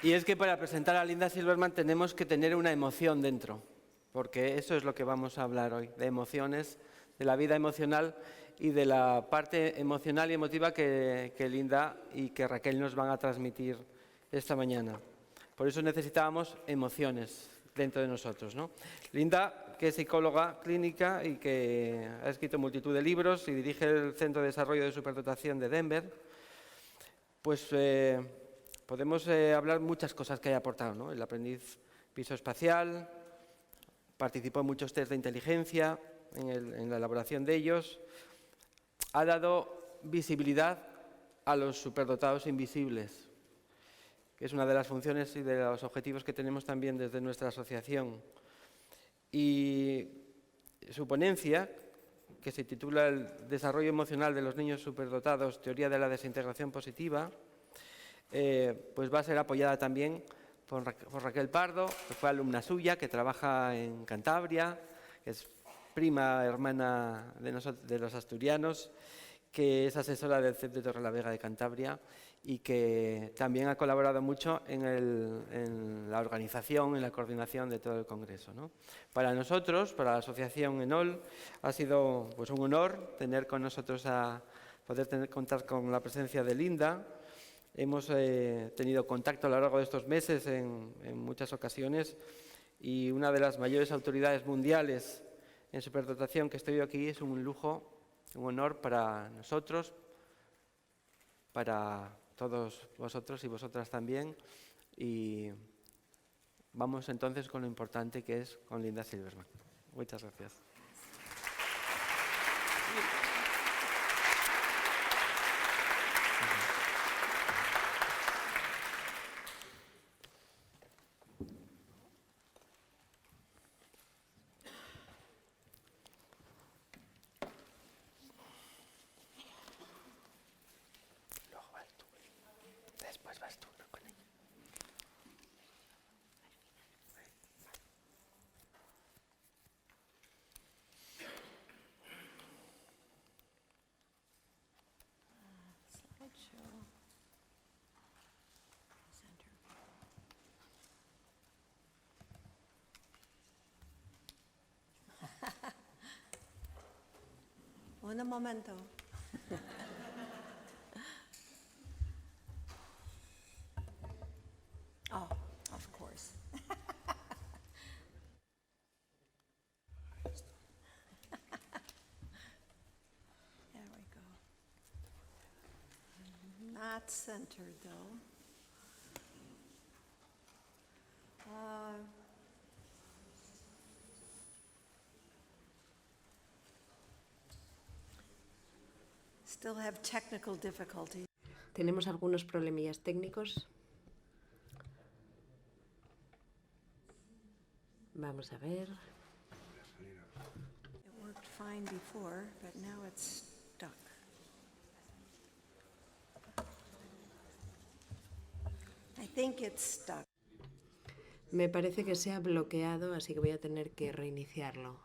Y es que para presentar a Linda Silverman tenemos que tener una emoción dentro, porque eso es lo que vamos a hablar hoy, de emociones, de la vida emocional y de la parte emocional y emotiva que Linda y que Raquel nos van a transmitir esta mañana. Por eso necesitábamos emociones dentro de nosotros, ¿no? Linda, que es psicóloga clínica y que ha escrito multitud de libros y dirige el Centro de Desarrollo de Superdotación de Denver, pues podemos hablar muchas cosas que haya aportado, ¿no? El aprendiz visoespacial, participó en muchos test de inteligencia, en la elaboración de ellos, ha dado visibilidad a los superdotados invisibles, que es una de las funciones y de los objetivos que tenemos también desde nuestra asociación. Y su ponencia, que se titula El desarrollo emocional de los niños superdotados, teoría de la desintegración positiva, pues va a ser apoyada también por Raquel Pardo, que fue alumna suya, que trabaja en Cantabria, que es prima hermana de los asturianos, que es asesora del CEP de Torrelavega de Cantabria y que también ha colaborado mucho en la organización, en la coordinación de todo el congreso, ¿no? Para nosotros, para la asociación ENOL, ha sido pues un honor tener con nosotros contar con la presencia de Linda. Hemos tenido contacto a lo largo de estos meses en muchas ocasiones y una de las mayores autoridades mundiales en superdotación que estoy aquí es un lujo, un honor para nosotros, para todos vosotros y vosotras también. Y vamos entonces con lo importante que es con Linda Silverman. Muchas gracias. Después vas tú, ¿no? Con ella. Un momento. Oh, of course. There we go. Not centered, though. Still have technical difficulties. Tenemos algunos problemillas técnicos. Vamos a ver. It worked fine before, but now it's stuck. I think it's stuck. Me parece que se ha bloqueado, así que voy a tener que reiniciarlo.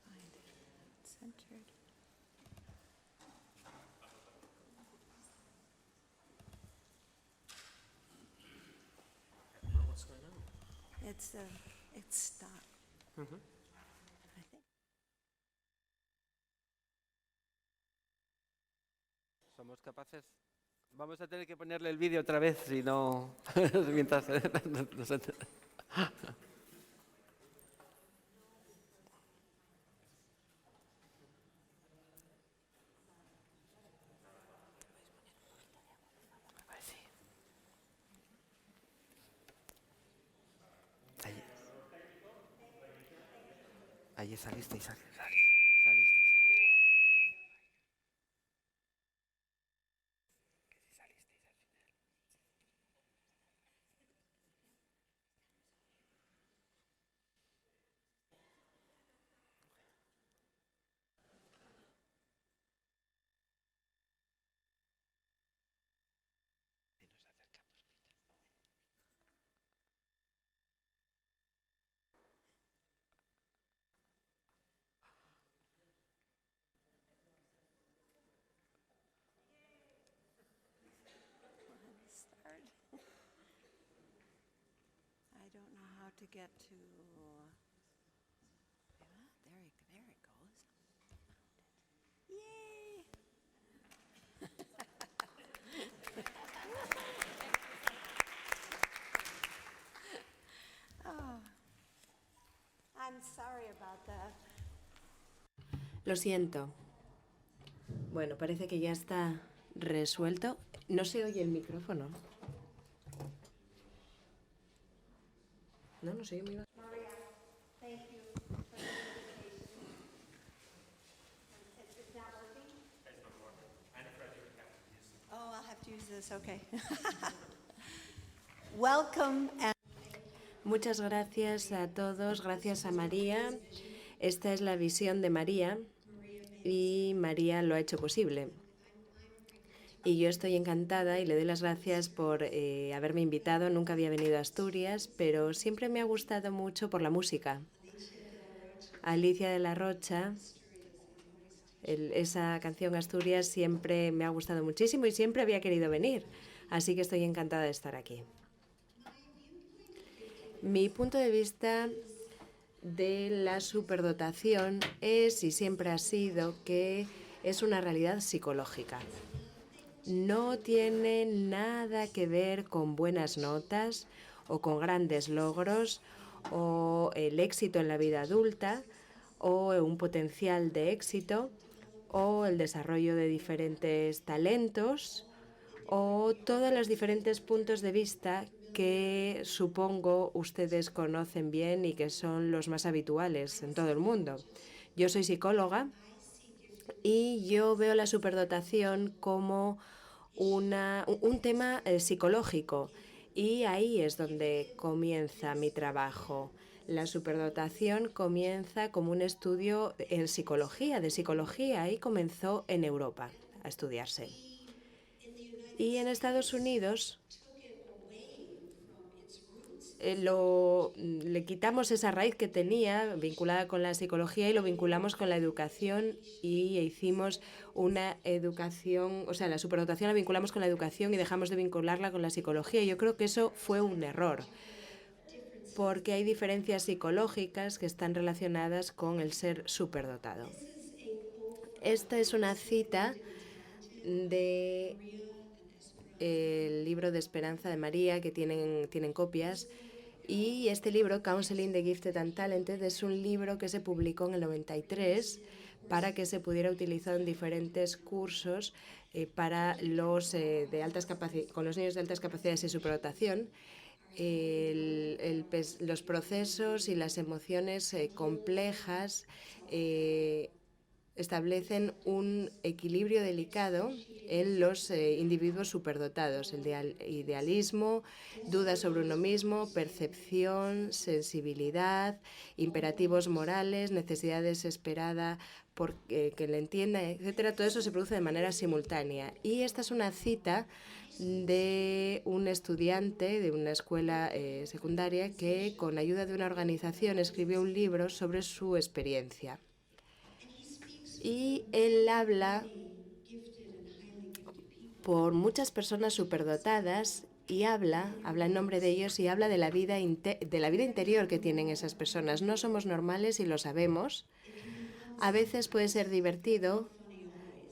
Find it. Centered. What's going on? It's stuck. I think. ¿Somos capaces? Vamos a tener que ponerle el vídeo otra vez, si no... mientras... Ahí salisteis ayer. Salisteis ayer. Que si salisteis al final. Y nos acercamos. to get to, there it goes. Yay! Oh, I'm sorry about that. Lo siento. Bueno, parece que ya está resuelto. No se oye el micrófono. No se oye mi voz. Maria, thank you for the invitation. It's not working? It's not working. I'm afraid you have to use it. Oh, I'll have to use this, okay. Welcome and Muchas gracias a todos, gracias a María. Esta es la visión de María y María lo ha hecho posible. Y yo estoy encantada y le doy las gracias por haberme invitado. Nunca había venido a Asturias, pero siempre me ha gustado mucho por la música. Alicia de la Rocha, esa canción Asturias siempre me ha gustado muchísimo y siempre había querido venir. Así que estoy encantada de estar aquí. Mi punto de vista de la superdotación es y siempre ha sido que es una realidad psicológica. No tiene nada que ver con buenas notas o con grandes logros o el éxito en la vida adulta o un potencial de éxito o el desarrollo de diferentes talentos o todos los diferentes puntos de vista que supongo ustedes conocen bien y que son los más habituales en todo el mundo. Yo soy psicóloga y yo veo la superdotación como un tema psicológico y ahí es donde comienza mi trabajo. La superdotación comienza como un estudio en psicología, de psicología, y comenzó en Europa a estudiarse. Y en Estados Unidos le quitamos esa raíz que tenía vinculada con la psicología y lo vinculamos con la educación y hicimos una educación, o sea, la superdotación la vinculamos con la educación y dejamos de vincularla con la psicología. Yo creo que eso fue un error, porque hay diferencias psicológicas que están relacionadas con el ser superdotado. Esta es una cita de el libro de Esperanza de María, que tienen copias. Y este libro, Counseling the Gifted and Talented, es un libro que se publicó en el 93 para que se pudiera utilizar en diferentes cursos para los con los niños de altas capacidades y superdotación. Los procesos y las emociones complejas establecen un equilibrio delicado en los individuos superdotados, el idealismo, dudas sobre uno mismo, percepción, sensibilidad, imperativos morales, necesidad desesperada por que le entienda, etcétera. Todo eso se produce de manera simultánea. Y esta es una cita de un estudiante de una escuela secundaria que, con ayuda de una organización, escribió un libro sobre su experiencia. Y él habla por muchas personas superdotadas y habla en nombre de ellos y habla de la vida interior que tienen esas personas. No somos normales y lo sabemos. A veces puede ser divertido,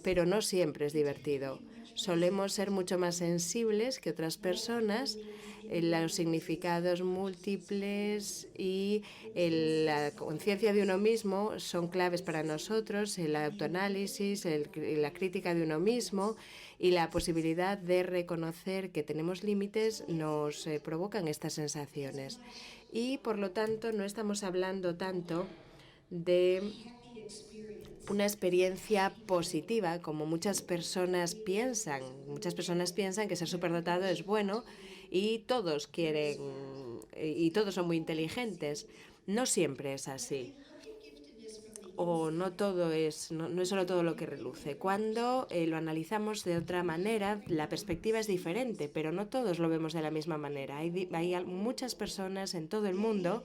pero no siempre es divertido. Solemos ser mucho más sensibles que otras personas. Los significados múltiples y la conciencia de uno mismo son claves para nosotros, el autoanálisis, la crítica de uno mismo y la posibilidad de reconocer que tenemos límites nos provocan estas sensaciones. Y, por lo tanto, no estamos hablando tanto de una experiencia positiva como muchas personas piensan. Muchas personas piensan que ser superdotado es bueno y todos quieren y todos son muy inteligentes. No siempre es así. O no todo es, no es solo todo lo que reluce. Cuando lo analizamos de otra manera, la perspectiva es diferente, pero no todos lo vemos de la misma manera. Hay muchas personas en todo el mundo,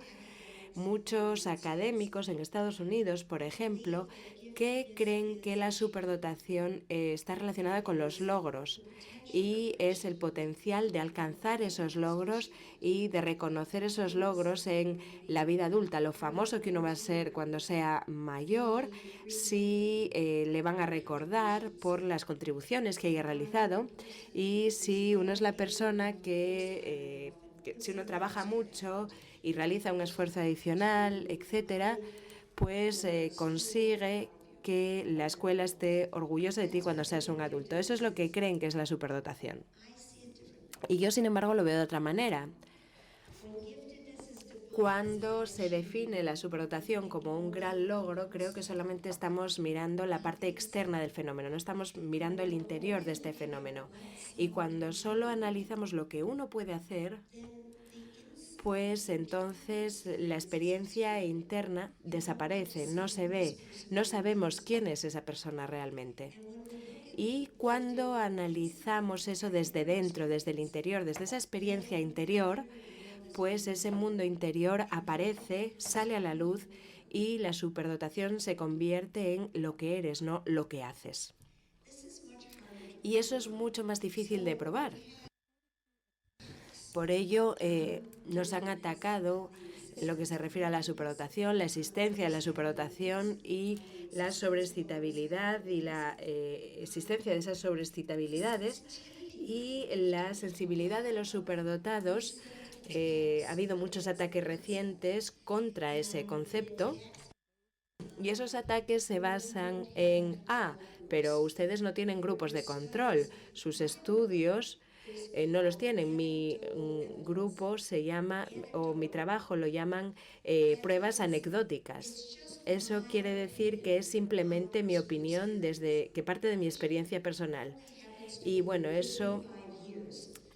muchos académicos en Estados Unidos, por ejemplo, que creen que la superdotación está relacionada con los logros y es el potencial de alcanzar esos logros y de reconocer esos logros en la vida adulta, lo famoso que uno va a ser cuando sea mayor, si le van a recordar por las contribuciones que haya realizado y si uno es la persona que si uno trabaja mucho y realiza un esfuerzo adicional, etcétera, pues consigue que la escuela esté orgullosa de ti cuando seas un adulto. Eso es lo que creen que es la superdotación. Y yo, sin embargo, lo veo de otra manera. Cuando se define la superdotación como un gran logro, creo que solamente estamos mirando la parte externa del fenómeno, no estamos mirando el interior de este fenómeno. Y cuando solo analizamos lo que uno puede hacer, pues entonces la experiencia interna desaparece, no se ve, no sabemos quién es esa persona realmente. Y cuando analizamos eso desde dentro, desde el interior, desde esa experiencia interior, pues ese mundo interior aparece, sale a la luz y la superdotación se convierte en lo que eres, no lo que haces. Y eso es mucho más difícil de probar. Por ello, nos han atacado en lo que se refiere a la superdotación, la existencia de la superdotación y la sobreexcitabilidad y la existencia de esas sobreexcitabilidades y la sensibilidad de los superdotados. Ha habido muchos ataques recientes contra ese concepto y esos ataques se basan en pero ustedes no tienen grupos de control, sus estudios no los tienen. Mi grupo se llama, o mi trabajo lo llaman pruebas anecdóticas. Eso quiere decir que es simplemente mi opinión que parte de mi experiencia personal. Y bueno,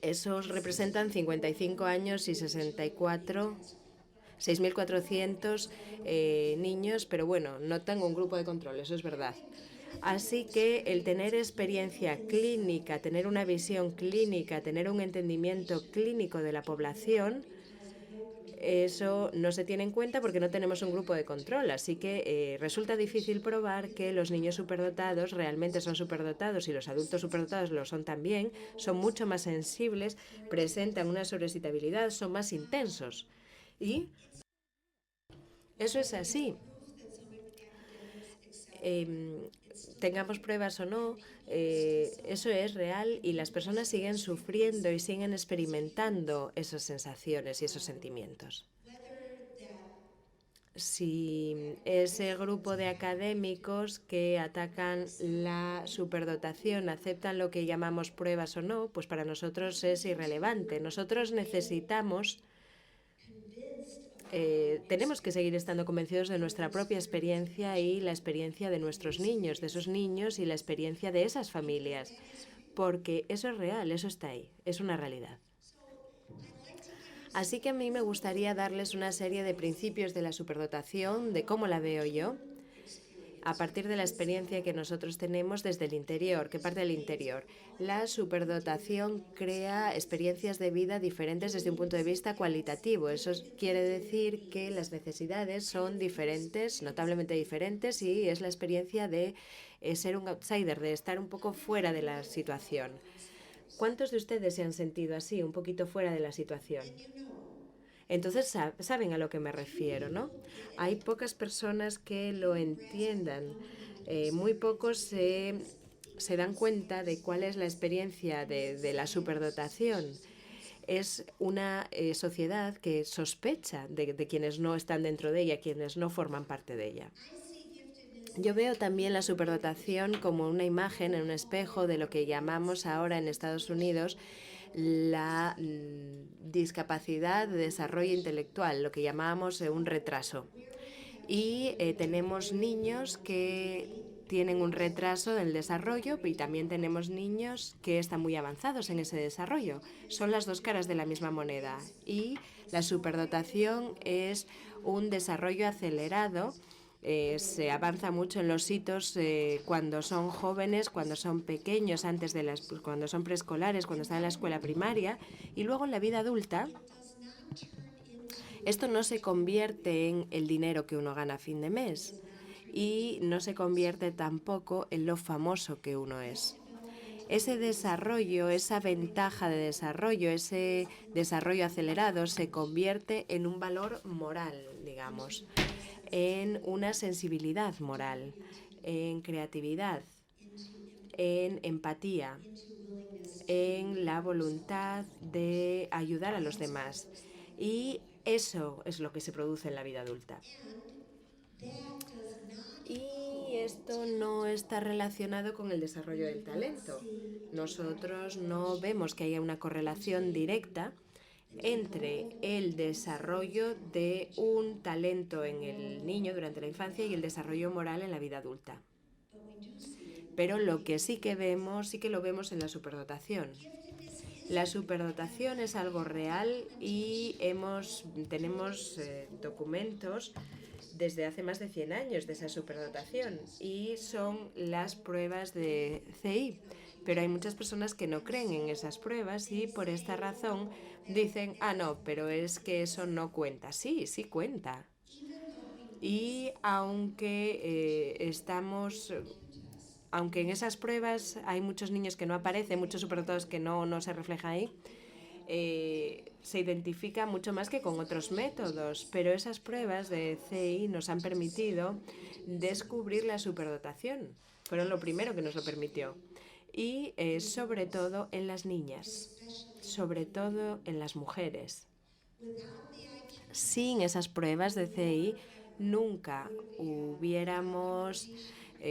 esos representan 55 años y 6.400 niños, pero bueno, no tengo un grupo de control, eso es verdad. Así que el tener experiencia clínica, tener una visión clínica, tener un entendimiento clínico de la población, eso no se tiene en cuenta porque no tenemos un grupo de control. Así que resulta difícil probar que los niños superdotados realmente son superdotados y los adultos superdotados lo son también, son mucho más sensibles, presentan una sobreexcitabilidad, son más intensos. Y eso es así. Tengamos pruebas o no, eso es real y las personas siguen sufriendo y siguen experimentando esas sensaciones y esos sentimientos. Si ese grupo de académicos que atacan la superdotación aceptan lo que llamamos pruebas o no, pues para nosotros es irrelevante. Nosotros necesitamos tenemos que seguir estando convencidos de nuestra propia experiencia y la experiencia de nuestros niños, de esos niños y la experiencia de esas familias, porque eso es real, eso está ahí, es una realidad. Así que a mí me gustaría darles una serie de principios de la superdotación, de cómo la veo yo, a partir de la experiencia que nosotros tenemos desde el interior, que parte del interior. La superdotación crea experiencias de vida diferentes desde un punto de vista cualitativo. Eso quiere decir que las necesidades son diferentes, notablemente diferentes, y es la experiencia de ser un outsider, de estar un poco fuera de la situación. ¿Cuántos de ustedes se han sentido así, un poquito fuera de la situación? Entonces saben a lo que me refiero, ¿no? Hay pocas personas que lo entiendan. Muy pocos se dan cuenta de cuál es la experiencia de la superdotación. Es una sociedad que sospecha de quienes no están dentro de ella, quienes no forman parte de ella. Yo veo también la superdotación como una imagen en un espejo de lo que llamamos ahora en Estados Unidos la discapacidad de desarrollo intelectual, lo que llamábamos un retraso. Y tenemos niños que tienen un retraso del desarrollo y también tenemos niños que están muy avanzados en ese desarrollo. Son las dos caras de la misma moneda. Y la superdotación es un desarrollo acelerado. Se avanza mucho en los hitos cuando son jóvenes, cuando son pequeños, cuando son preescolares, cuando están en la escuela primaria, y luego en la vida adulta. Esto no se convierte en el dinero que uno gana a fin de mes. y no se convierte tampoco en lo famoso que uno es. Ese desarrollo, esa ventaja de desarrollo, ese desarrollo acelerado se convierte en un valor moral, digamos, en una sensibilidad moral, en creatividad, en empatía, en la voluntad de ayudar a los demás. Y eso es lo que se produce en la vida adulta. Y esto no está relacionado con el desarrollo del talento. Nosotros no vemos que haya una correlación directa entre el desarrollo de un talento en el niño durante la infancia y el desarrollo moral en la vida adulta. Pero lo que sí que vemos, sí que lo vemos en la superdotación. La superdotación es algo real y tenemos documentos desde hace más de 100 años de esa superdotación y son las pruebas de CI. Pero hay muchas personas que no creen en esas pruebas y por esta razón dicen, no, pero es que eso no cuenta. Sí, sí cuenta. Y aunque aunque en esas pruebas hay muchos niños que no aparecen, muchos superdotados que no se refleja ahí, se identifica mucho más que con otros métodos, pero esas pruebas de CI nos han permitido descubrir la superdotación. Fueron lo primero que nos lo permitió. Y sobre todo en las niñas, sobre todo en las mujeres. Sin esas pruebas de CI, nunca hubiéramos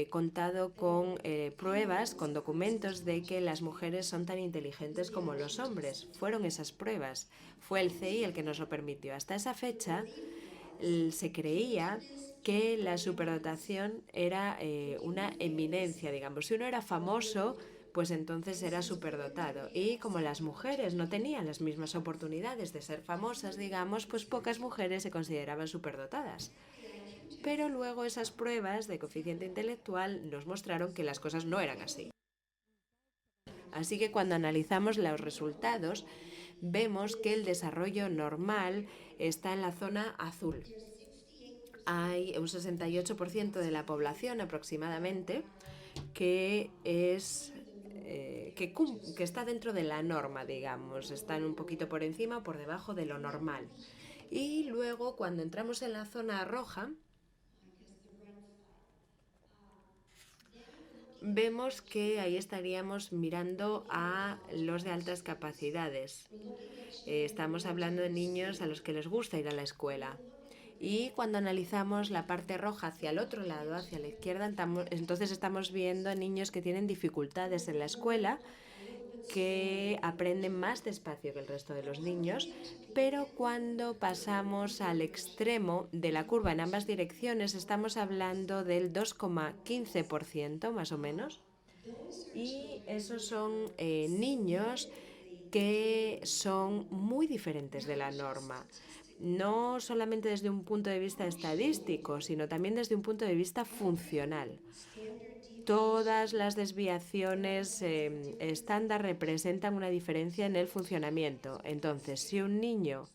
contado con pruebas, con documentos de que las mujeres son tan inteligentes como los hombres. Fueron esas pruebas. Fue el CI el que nos lo permitió. Hasta esa fecha se creía que la superdotación era una eminencia, digamos. Si uno era famoso, pues entonces era superdotado. Y como las mujeres no tenían las mismas oportunidades de ser famosas, digamos, pues pocas mujeres se consideraban superdotadas. Pero luego esas pruebas de coeficiente intelectual nos mostraron que las cosas no eran así. Así que cuando analizamos los resultados, vemos que el desarrollo normal está en la zona azul. Hay un 68% de la población aproximadamente que está dentro de la norma, digamos, están un poquito por encima o por debajo de lo normal. Y luego cuando entramos en la zona roja, vemos que ahí estaríamos mirando a los de altas capacidades. Estamos hablando de niños a los que les gusta ir a la escuela. Y cuando analizamos la parte roja hacia el otro lado, hacia la izquierda, entonces estamos viendo niños que tienen dificultades en la escuela, que aprenden más despacio que el resto de los niños, pero cuando pasamos al extremo de la curva en ambas direcciones estamos hablando del 2,15% más o menos. Y esos son niños que son muy diferentes de la norma. No solamente desde un punto de vista estadístico, sino también desde un punto de vista funcional. Todas las desviaciones estándar representan una diferencia en el funcionamiento. Entonces, si un niño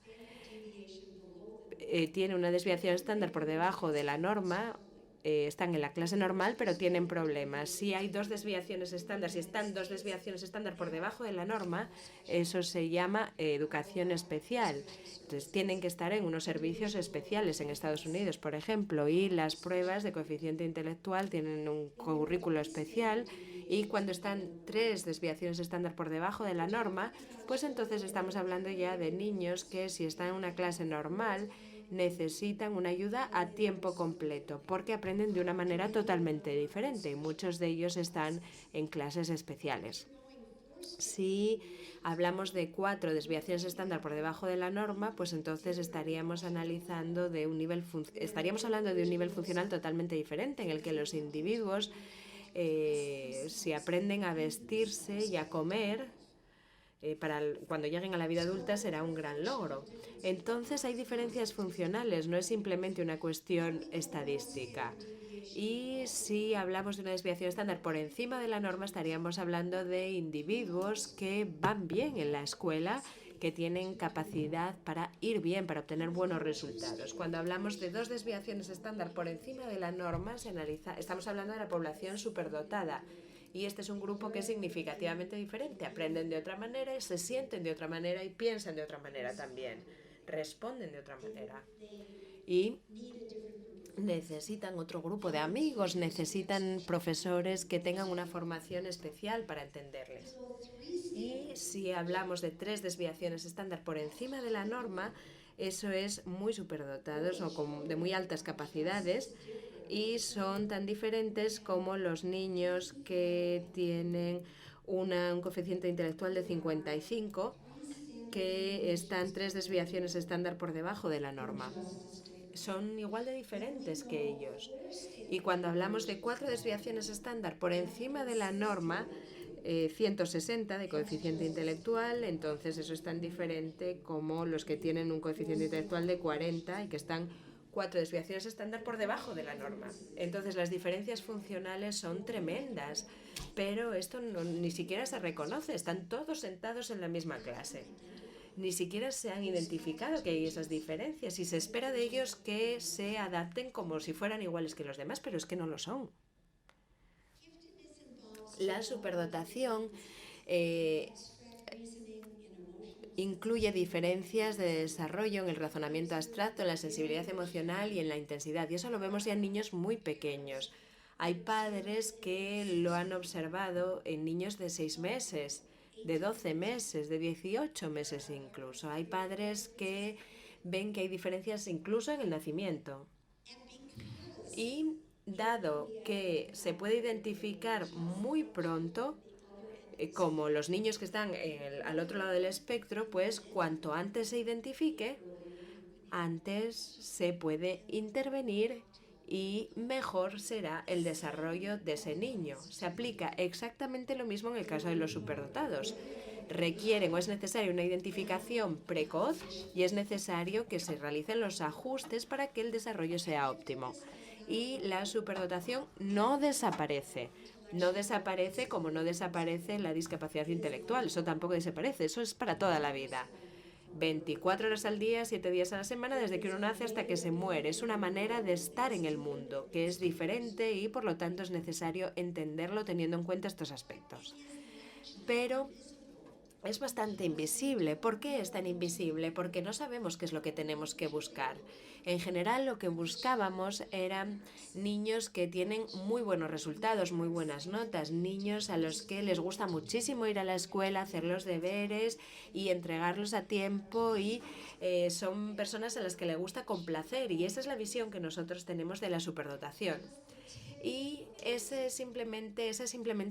tiene una desviación estándar por debajo de la norma, están en la clase normal, pero tienen problemas. Si hay dos desviaciones estándar, si están dos desviaciones estándar por debajo de la norma, eso se llama educación especial. Entonces, tienen que estar en unos servicios especiales en Estados Unidos, por ejemplo, y las pruebas de coeficiente intelectual tienen un currículo especial. Y cuando están tres desviaciones estándar por debajo de la norma, pues entonces estamos hablando ya de niños que si están en una clase normal necesitan una ayuda a tiempo completo porque aprenden de una manera totalmente diferente. Muchos de ellos están en clases especiales. Si hablamos de 4 desviaciones estándar por debajo de la norma, pues entonces estaríamos hablando de un nivel funcional totalmente diferente en el que los individuos si aprenden a vestirse y a comer, cuando lleguen a la vida adulta será un gran logro. Entonces hay diferencias funcionales, no es simplemente una cuestión estadística. Y si hablamos de una desviación estándar por encima de la norma, estaríamos hablando de individuos que van bien en la escuela que tienen capacidad para ir bien, para obtener buenos resultados. Cuando hablamos de 2 desviaciones estándar por encima de la norma, estamos hablando de la población superdotada. Y este es un grupo que es significativamente diferente. Aprenden de otra manera, se sienten de otra manera y piensan de otra manera también. Responden de otra manera. Y necesitan otro grupo de amigos, necesitan profesores que tengan una formación especial para entenderles. Y si hablamos de 3 desviaciones estándar por encima de la norma, eso es muy superdotados o de muy altas capacidades, y son tan diferentes como los niños que tienen un coeficiente intelectual de 55, que están 3 desviaciones estándar por debajo de la norma. Son igual de diferentes que ellos. Y cuando hablamos de 4 desviaciones estándar por encima de la norma, 160 de coeficiente intelectual, entonces eso es tan diferente como los que tienen un coeficiente intelectual de 40 y que están 4 desviaciones estándar por debajo de la norma. Entonces las diferencias funcionales son tremendas, pero esto ni siquiera se reconoce, están todos sentados en la misma clase. Ni siquiera se han identificado que hay esas diferencias y se espera de ellos que se adapten como si fueran iguales que los demás, pero es que no lo son. La superdotación incluye diferencias de desarrollo en el razonamiento abstracto, en la sensibilidad emocional y en la intensidad. Y eso lo vemos ya en niños muy pequeños. Hay padres que lo han observado en niños de 6 meses, de 12 meses, de 18 meses incluso. Hay padres que ven que hay diferencias incluso en el nacimiento. Y dado que se puede identificar muy pronto, como los niños que están al otro lado del espectro, pues cuanto antes se identifique, antes se puede intervenir y mejor será el desarrollo de ese niño. Se aplica exactamente lo mismo en el caso de los superdotados. Requieren o es necesaria una identificación precoz y es necesario que se realicen los ajustes para que el desarrollo sea óptimo. Y la superdotación no desaparece. No desaparece como no desaparece la discapacidad intelectual. Eso tampoco desaparece. Eso es para toda la vida. 24 horas al día, 7 días a la semana, desde que uno nace hasta que se muere. Es una manera de estar en el mundo que es diferente y por lo tanto es necesario entenderlo teniendo en cuenta estos aspectos. Pero es bastante invisible. ¿Por qué es tan invisible? Porque no sabemos qué es lo que tenemos que buscar. En general, lo que buscábamos eran niños que tienen muy buenos resultados, muy buenas notas, niños a los que les gusta muchísimo ir a la escuela, hacer los deberes y entregarlos a tiempo, y son personas a las que les gusta complacer, y esa es la visión que nosotros tenemos de la superdotación. Y esa es simplemente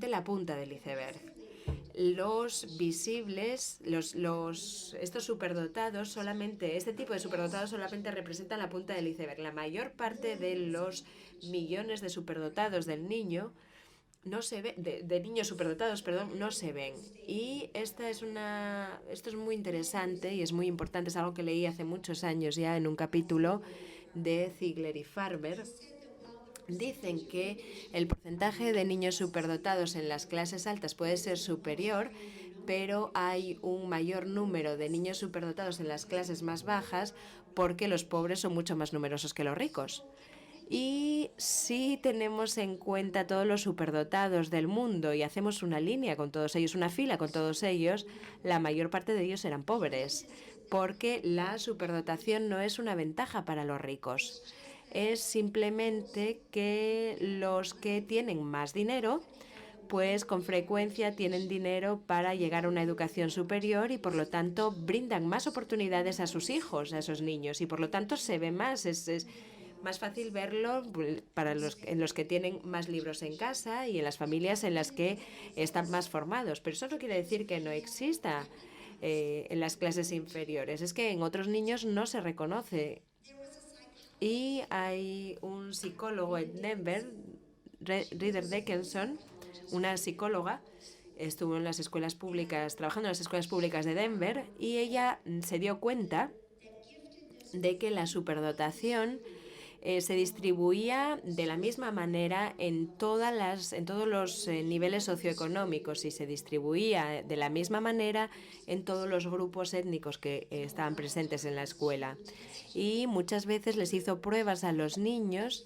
la punta del iceberg. Los visibles, estos superdotados solamente, este tipo de superdotados solamente representan la punta del iceberg. La mayor parte de los millones de superdotados del niño no se ve, de niños superdotados, perdón, no se ven. Y esto es muy interesante y es muy importante, es algo que leí hace muchos años ya en un capítulo de Ziegler y Farber. Dicen que el porcentaje de niños superdotados en las clases altas puede ser superior, pero hay un mayor número de niños superdotados en las clases más bajas porque los pobres son mucho más numerosos que los ricos. Y si tenemos en cuenta todos los superdotados del mundo y hacemos una línea con todos ellos, una fila con todos ellos, la mayor parte de ellos eran pobres, porque la superdotación no es una ventaja para los ricos. Es simplemente que los que tienen más dinero, pues con frecuencia tienen dinero para llegar a una educación superior y por lo tanto brindan más oportunidades a sus hijos, a esos niños, y por lo tanto se ve más, es más fácil verlo en los que tienen más libros en casa y en las familias en las que están más formados. Pero eso no quiere decir que no exista en las clases inferiores, es que en otros niños no se reconoce. Y hay un psicólogo en Denver, Reader Dickinson, una psicóloga, estuvo en las escuelas públicas, trabajando en las escuelas públicas de Denver, y ella se dio cuenta de que la superdotación se distribuía de la misma manera en todos los niveles socioeconómicos y se distribuía de la misma manera en todos los grupos étnicos que estaban presentes en la escuela. Y muchas veces les hizo pruebas a los niños,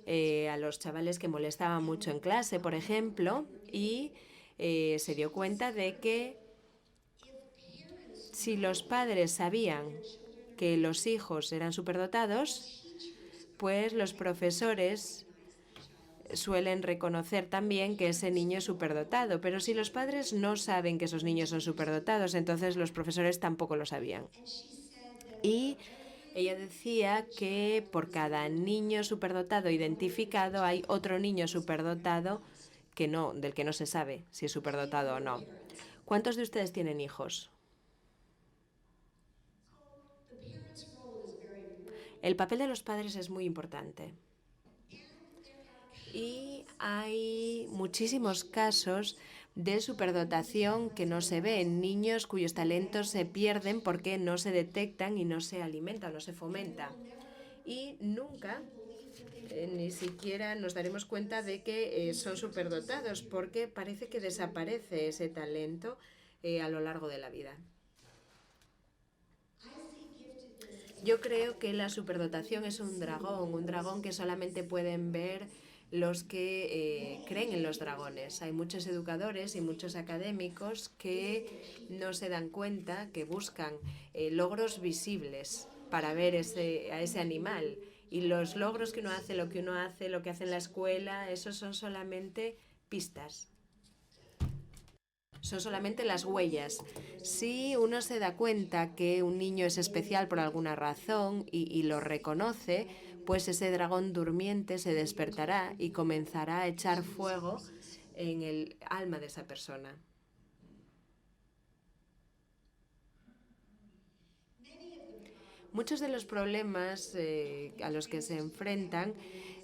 a los chavales que molestaban mucho en clase, por ejemplo, y se dio cuenta de que si los padres sabían que los hijos eran superdotados, pues los profesores suelen reconocer también que ese niño es superdotado. Pero si los padres no saben que esos niños son superdotados, entonces los profesores tampoco lo sabían. Y ella decía que por cada niño superdotado identificado hay otro niño superdotado del que no se sabe si es superdotado o no. ¿Cuántos de ustedes tienen hijos? El papel de los padres es muy importante. Y hay muchísimos casos de superdotación que no se ven, niños cuyos talentos se pierden porque no se detectan y no se alimentan, no se fomenta. Y nunca ni siquiera nos daremos cuenta de que son superdotados porque parece que desaparece ese talento a lo largo de la vida. Yo creo que la superdotación es un dragón que solamente pueden ver los que creen en los dragones. Hay muchos educadores y muchos académicos que no se dan cuenta, que buscan logros visibles para ver a ese animal. Y los logros que uno hace, lo que hace en la escuela, esos son solamente pistas. Son solamente las huellas. Si uno se da cuenta que un niño es especial por alguna razón y lo reconoce, pues ese dragón durmiente se despertará y comenzará a echar fuego en el alma de esa persona. Muchos de los problemas a los que se enfrentan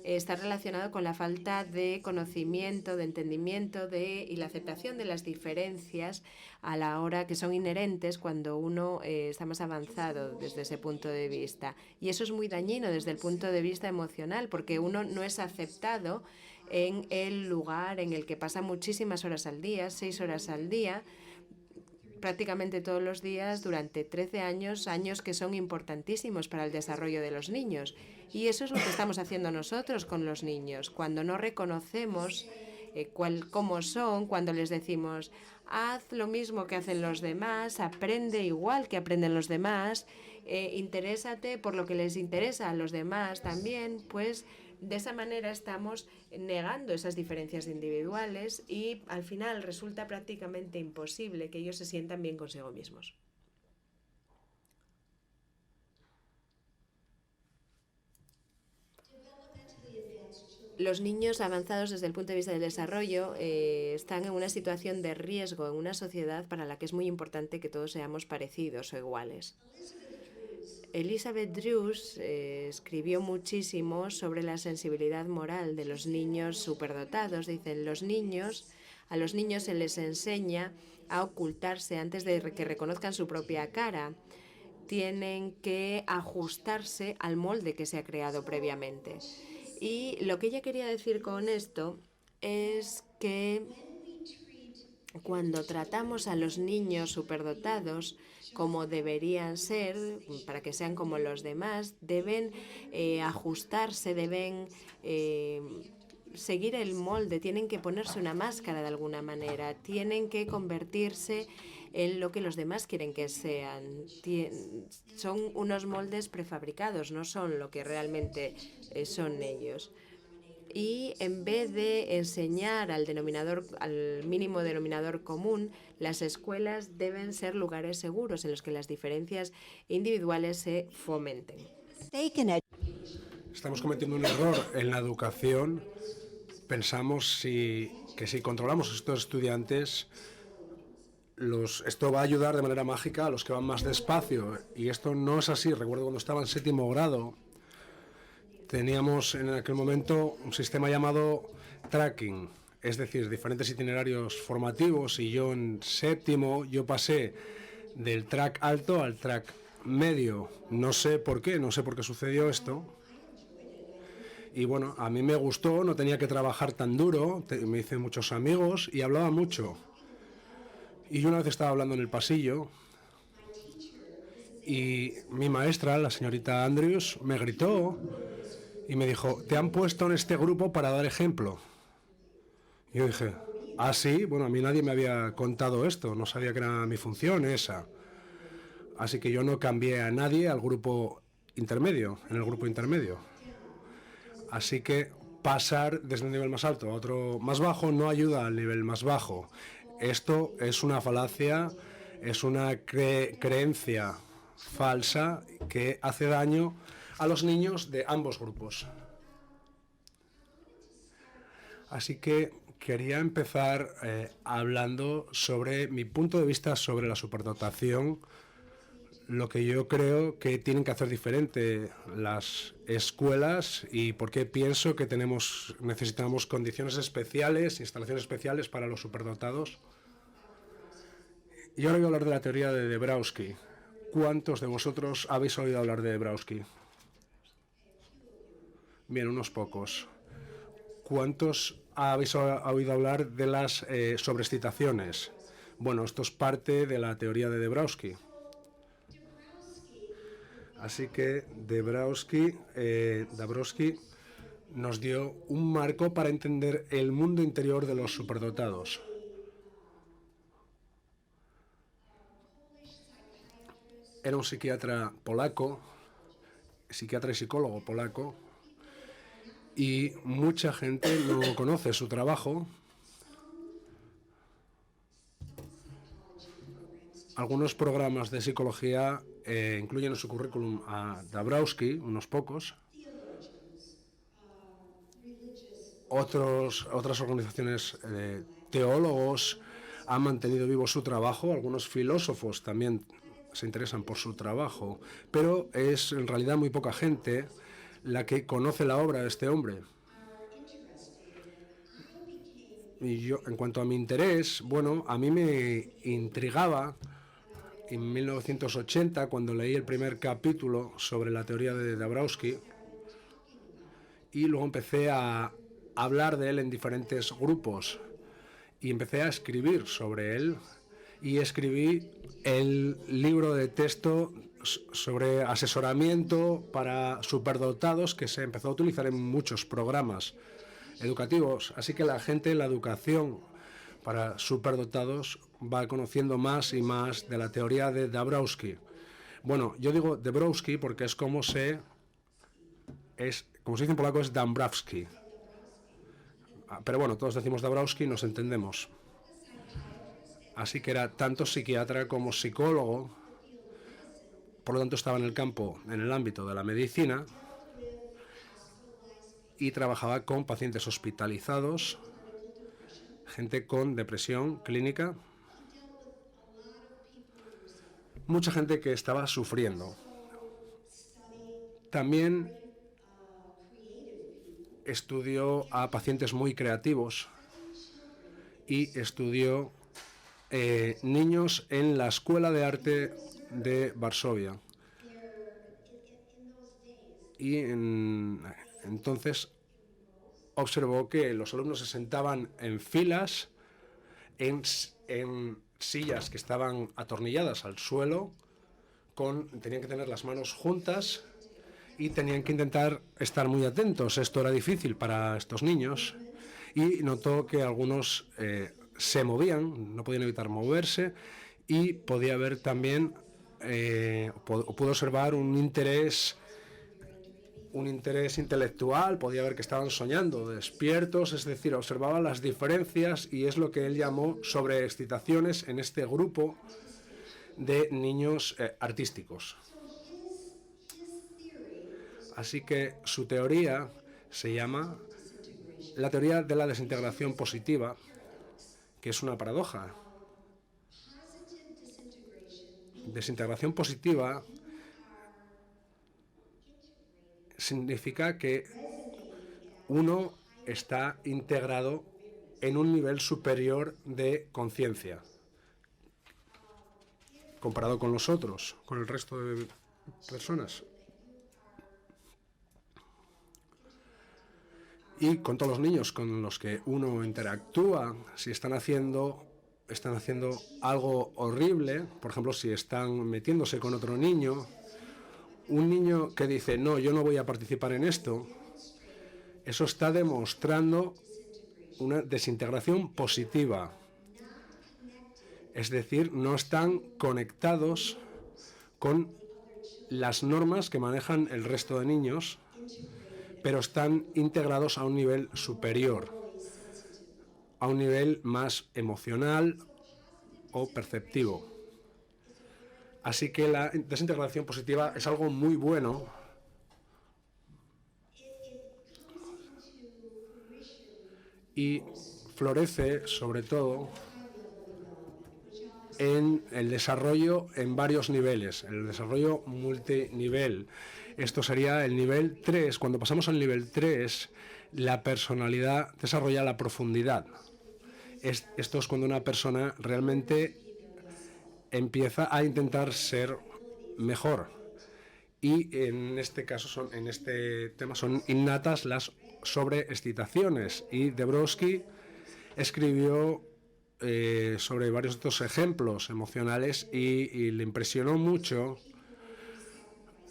está relacionado con la falta de conocimiento, de entendimiento y la aceptación de las diferencias a la hora que son inherentes cuando uno está más avanzado desde ese punto de vista. Y eso es muy dañino desde el punto de vista emocional porque uno no es aceptado en el lugar en el que pasa muchísimas horas al día, 6 horas al día, prácticamente todos los días durante 13 años, años que son importantísimos para el desarrollo de los niños. Y eso es lo que estamos haciendo nosotros con los niños. Cuando no reconocemos cómo son, cuando les decimos, haz lo mismo que hacen los demás, aprende igual que aprenden los demás, interésate por lo que les interesa a los demás también, pues de esa manera estamos negando esas diferencias individuales y al final resulta prácticamente imposible que ellos se sientan bien consigo mismos. Los niños avanzados desde el punto de vista del desarrollo están en una situación de riesgo en una sociedad para la que es muy importante que todos seamos parecidos o iguales. Elizabeth Drews escribió muchísimo sobre la sensibilidad moral de los niños superdotados. Dicen, a los niños se les enseña a ocultarse antes de que reconozcan su propia cara. Tienen que ajustarse al molde que se ha creado previamente. Y lo que ella quería decir con esto es que cuando tratamos a los niños superdotados como deberían ser, para que sean como los demás, deben ajustarse, deben seguir el molde, tienen que ponerse una máscara de alguna manera, tienen que convertirse en lo que los demás quieren que sean. Son unos moldes prefabricados, no son lo que realmente son ellos. Y en vez de enseñar al mínimo denominador común, las escuelas deben ser lugares seguros en los que las diferencias individuales se fomenten. Estamos cometiendo un error en la educación. Pensamos que si controlamos a estos estudiantes, esto va a ayudar de manera mágica a los que van más despacio. Y esto no es así. Recuerdo cuando estaba en 7º grado, teníamos en aquel momento un sistema llamado tracking, es decir, diferentes itinerarios formativos, y yo en 7º yo pasé del track alto al track medio. No sé por qué sucedió esto. Y bueno, a mí me gustó, no tenía que trabajar tan duro, me hice muchos amigos y hablaba mucho. Y yo una vez estaba hablando en el pasillo y mi maestra, la señorita Andrews, me gritó y me dijo, te han puesto en este grupo para dar ejemplo. Y yo dije, ah, sí, bueno, a mí nadie me había contado esto, no sabía que era mi función esa. Así que yo no cambié a nadie al grupo intermedio, en el grupo intermedio. Así que pasar desde un nivel más alto a otro más bajo no ayuda al nivel más bajo. Esto es una falacia, es una creencia falsa que hace daño a los niños de ambos grupos. Así que quería empezar hablando sobre mi punto de vista sobre la superdotación, lo que yo creo que tienen que hacer diferente las escuelas y por qué pienso que necesitamos condiciones especiales, instalaciones especiales para los superdotados. Y ahora voy a hablar de la teoría de Dabrowski. ¿Cuántos de vosotros habéis oído hablar de Dabrowski? Bien, unos pocos. ¿Cuántos habéis oído hablar de las sobreexcitaciones? Bueno, esto es parte de la teoría de Dabrowski. Así que Dabrowski nos dio un marco para entender el mundo interior de los superdotados. Era un psiquiatra polaco, psiquiatra y psicólogo polaco, y mucha gente no conoce su trabajo. Algunos programas de psicología incluyen en su currículum a Dabrowski, unos pocos. Otras organizaciones de teólogos han mantenido vivo su trabajo. Algunos filósofos también se interesan por su trabajo. Pero es en realidad muy poca gente la que conoce la obra de este hombre. Y yo, en cuanto a mi interés, bueno, a mí me intrigaba en 1980, cuando leí el primer capítulo sobre la teoría de Dabrowski, y luego empecé a hablar de él en diferentes grupos, y empecé a escribir sobre él, y escribí el libro de texto sobre asesoramiento para superdotados que se empezó a utilizar en muchos programas educativos. Así que la educación para superdotados va conociendo más y más de la teoría de Dabrowski. Bueno, yo digo Dabrowski porque es como se dice en polaco, es Dąbrowski. Pero bueno, todos decimos Dabrowski y nos entendemos. Así que era tanto psiquiatra como psicólogo, por lo tanto estaba en el ámbito de la medicina y trabajaba con pacientes hospitalizados, gente con depresión clínica, mucha gente que estaba sufriendo. También estudió a pacientes muy creativos y estudió niños en la Escuela de Arte de Varsovia. Y entonces observó que los alumnos se sentaban en filas, en sillas que estaban atornilladas al suelo, tenían que tener las manos juntas y tenían que intentar estar muy atentos. Esto era difícil para estos niños y notó que algunos se movían, no podían evitar moverse, y podía ver también, pudo observar un interés intelectual, podía ver que estaban soñando, despiertos, es decir, observaba las diferencias, y es lo que él llamó sobreexcitaciones en este grupo de niños artísticos. Así que su teoría se llama la teoría de la desintegración positiva, que es una paradoja. Desintegración positiva significa que uno está integrado en un nivel superior de conciencia comparado con los otros, con el resto de personas. y con todos los niños con los que uno interactúa, si están haciendo algo horrible, por ejemplo, si están metiéndose con otro niño, un niño que dice, no, yo no voy a participar en esto, eso está demostrando una desintegración positiva. Es decir, no están conectados con las normas que manejan el resto de niños, pero están integrados a un nivel superior, a un nivel más emocional o perceptivo. Así que la desintegración positiva es algo muy bueno y florece sobre todo en el desarrollo en varios niveles, el desarrollo multinivel. Esto sería el nivel 3. Cuando pasamos al nivel 3, la personalidad desarrolla la profundidad. Esto es cuando una persona realmente empieza a intentar ser mejor. Y en este caso, en este tema, son innatas las sobreexcitaciones. Y Dabrowski escribió sobre varios de estos ejemplos emocionales y le impresionó mucho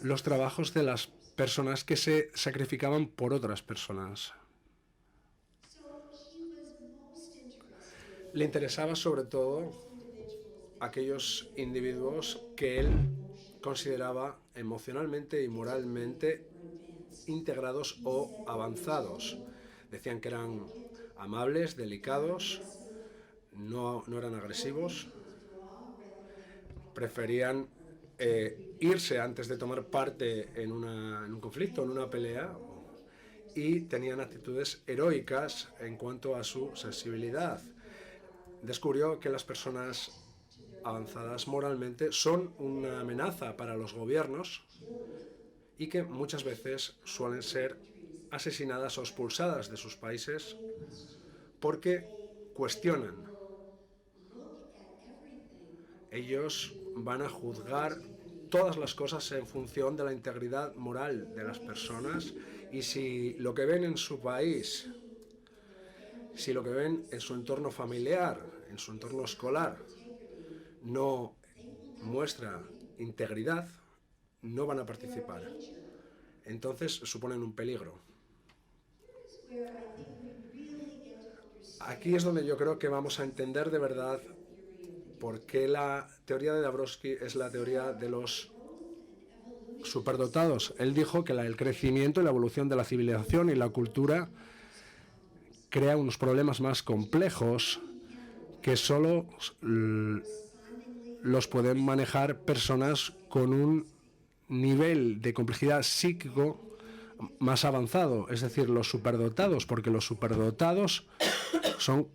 los trabajos de las personas que se sacrificaban por otras personas. Le interesaba sobre todo aquellos individuos que él consideraba emocionalmente y moralmente integrados o avanzados. Decían que eran amables, delicados, no eran agresivos, preferían irse antes de tomar parte en un conflicto, en una pelea, y tenían actitudes heroicas en cuanto a su sensibilidad. Descubrió que las personas avanzadas moralmente son una amenaza para los gobiernos y que muchas veces suelen ser asesinadas o expulsadas de sus países porque cuestionan. Ellos van a juzgar todas las cosas en función de la integridad moral de las personas, y si lo que ven en su país, si lo que ven en su entorno familiar, en su entorno escolar, no muestra integridad, no van a participar. Entonces suponen un peligro. Aquí es donde yo creo que vamos a entender de verdad por qué la teoría de Dabrowski es la teoría de los superdotados. Él dijo que el crecimiento y la evolución de la civilización y la cultura crea unos problemas más complejos que solo los pueden manejar personas con un nivel de complejidad psíquico más avanzado, es decir, los superdotados, porque los superdotados son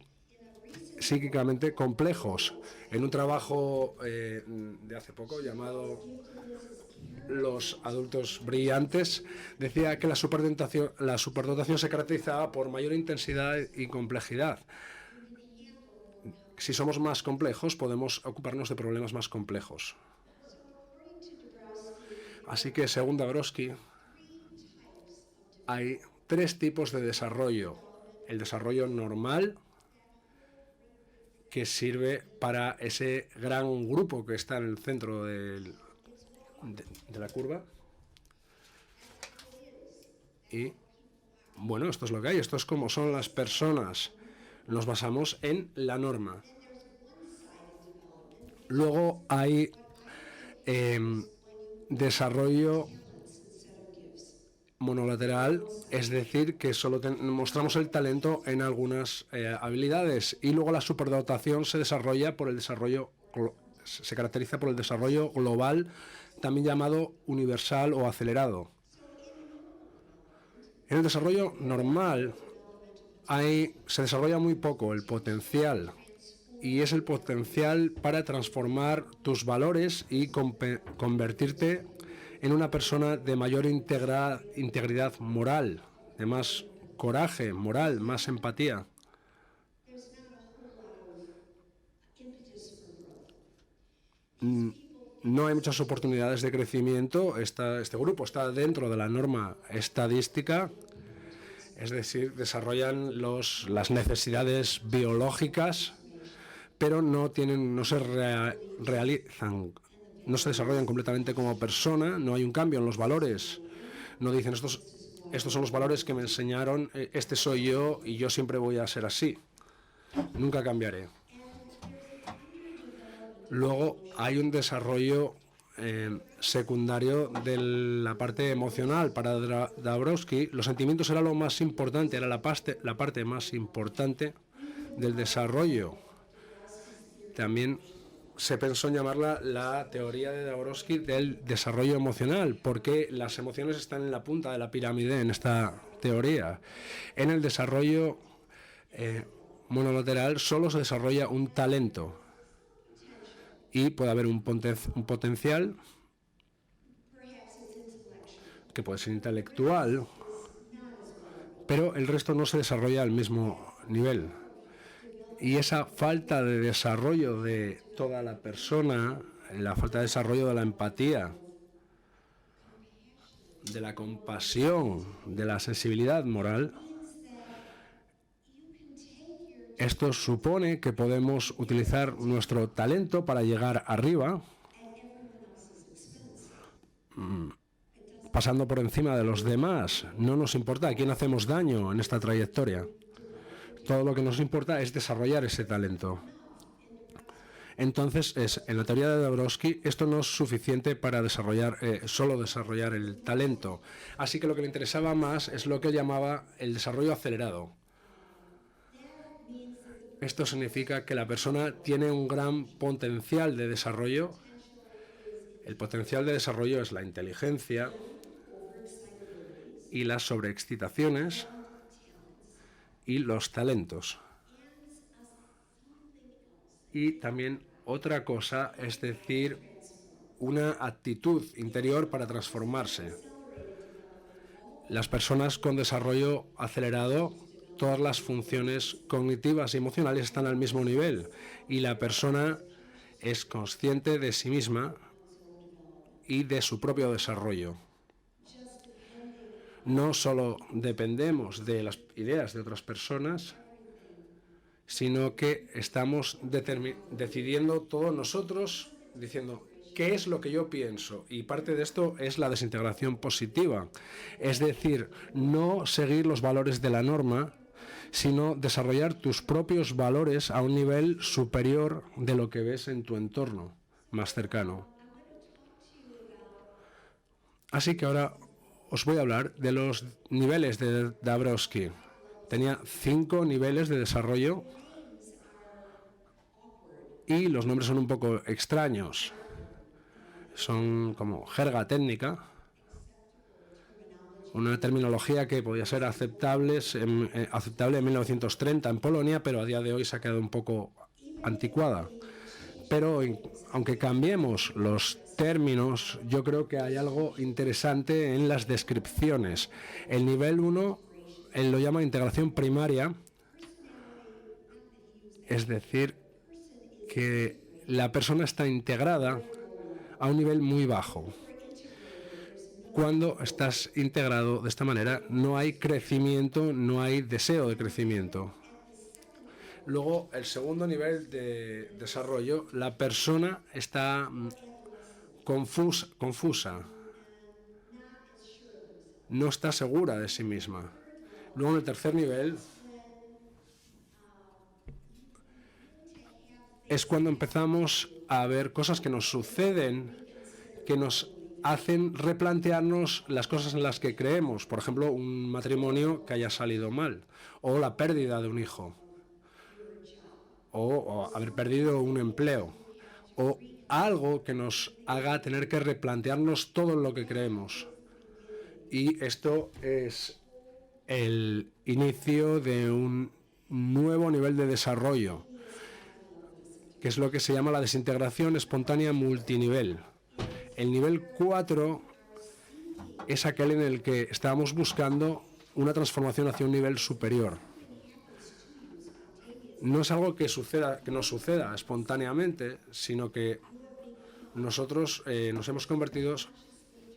psíquicamente complejos. En un trabajo de hace poco llamado Los adultos brillantes, decía que la superdotación se caracterizaba por mayor intensidad y complejidad. Si somos más complejos, podemos ocuparnos de problemas más complejos. Así que, según Dabrowski, hay 3 tipos de desarrollo. El desarrollo normal, que sirve para ese gran grupo que está en el centro de la curva. Y, bueno, esto es lo que hay, esto es como son las personas. Nos basamos en la norma. Luego hay desarrollo monolateral, es decir, que solo mostramos el talento en algunas habilidades, y luego la superdotación se caracteriza por el desarrollo global, también llamado universal o acelerado. En el desarrollo normal se desarrolla muy poco el potencial, y es el potencial para transformar tus valores y convertirte en una persona de mayor integridad moral, de más coraje moral, más empatía. No hay muchas oportunidades de crecimiento. Este grupo está dentro de la norma estadística. Es decir, desarrollan las necesidades biológicas, pero no se realizan, no se desarrollan completamente como persona, no hay un cambio en los valores. No dicen, estos son los valores que me enseñaron, este soy yo y yo siempre voy a ser así. Nunca cambiaré. Luego hay un desarrollo secundario de la parte emocional. Para Dabrowski, los sentimientos era lo más importante, era la parte más importante del desarrollo. También se pensó en llamarla la teoría de Dabrowski del desarrollo emocional, porque las emociones están en la punta de la pirámide en esta teoría. En el desarrollo monolateral solo se desarrolla un talento y puede haber un potencial que puede ser intelectual, pero el resto no se desarrolla al mismo nivel. Y esa falta de desarrollo de toda la persona, la falta de desarrollo de la empatía, de la compasión, de la sensibilidad moral, esto supone que podemos utilizar nuestro talento para llegar arriba, pasando por encima de los demás. No nos importa a quién hacemos daño en esta trayectoria. Todo lo que nos importa es desarrollar ese talento. Entonces, en la teoría de Dabrowski, esto no es suficiente para solo desarrollar el talento. Así que lo que le interesaba más es lo que él llamaba el desarrollo acelerado. Esto significa que la persona tiene un gran potencial de desarrollo. El potencial de desarrollo es la inteligencia y las sobreexcitaciones y los talentos. Y también otra cosa, es decir, una actitud interior para transformarse. Las personas con desarrollo acelerado, todas las funciones cognitivas y emocionales están al mismo nivel y la persona es consciente de sí misma y de su propio desarrollo. No solo dependemos de las ideas de otras personas, sino que estamos decidiendo todos nosotros, diciendo qué es lo que yo pienso. Y parte de esto es la desintegración positiva. Es decir, no seguir los valores de la norma, sino desarrollar tus propios valores a un nivel superior de lo que ves en tu entorno más cercano. Así que ahora os voy a hablar de los niveles de Dabrowski. Tenía 5 niveles de desarrollo y los nombres son un poco extraños. Son como jerga técnica, una terminología que podía ser aceptable en 1930 en Polonia, pero a día de hoy se ha quedado un poco anticuada. Pero aunque cambiemos los términos, yo creo que hay algo interesante en las descripciones. El nivel 1, él lo llama integración primaria, es decir, que la persona está integrada a un nivel muy bajo. Cuando estás integrado de esta manera, no hay crecimiento, no hay deseo de crecimiento. Luego, el segundo nivel de desarrollo, la persona está confusa, no está segura de sí misma. Luego, en el tercer nivel, es cuando empezamos a ver cosas que nos suceden, que nos hacen replantearnos las cosas en las que creemos. Por ejemplo, un matrimonio que haya salido mal, o la pérdida de un hijo, o haber perdido un empleo, o algo que nos haga tener que replantearnos todo lo que creemos. Y esto es el inicio de un nuevo nivel de desarrollo, que es lo que se llama la desintegración espontánea multinivel. El nivel 4 es aquel en el que estamos buscando una transformación hacia un nivel superior. No es algo que nos suceda espontáneamente, sino que nosotros nos hemos convertido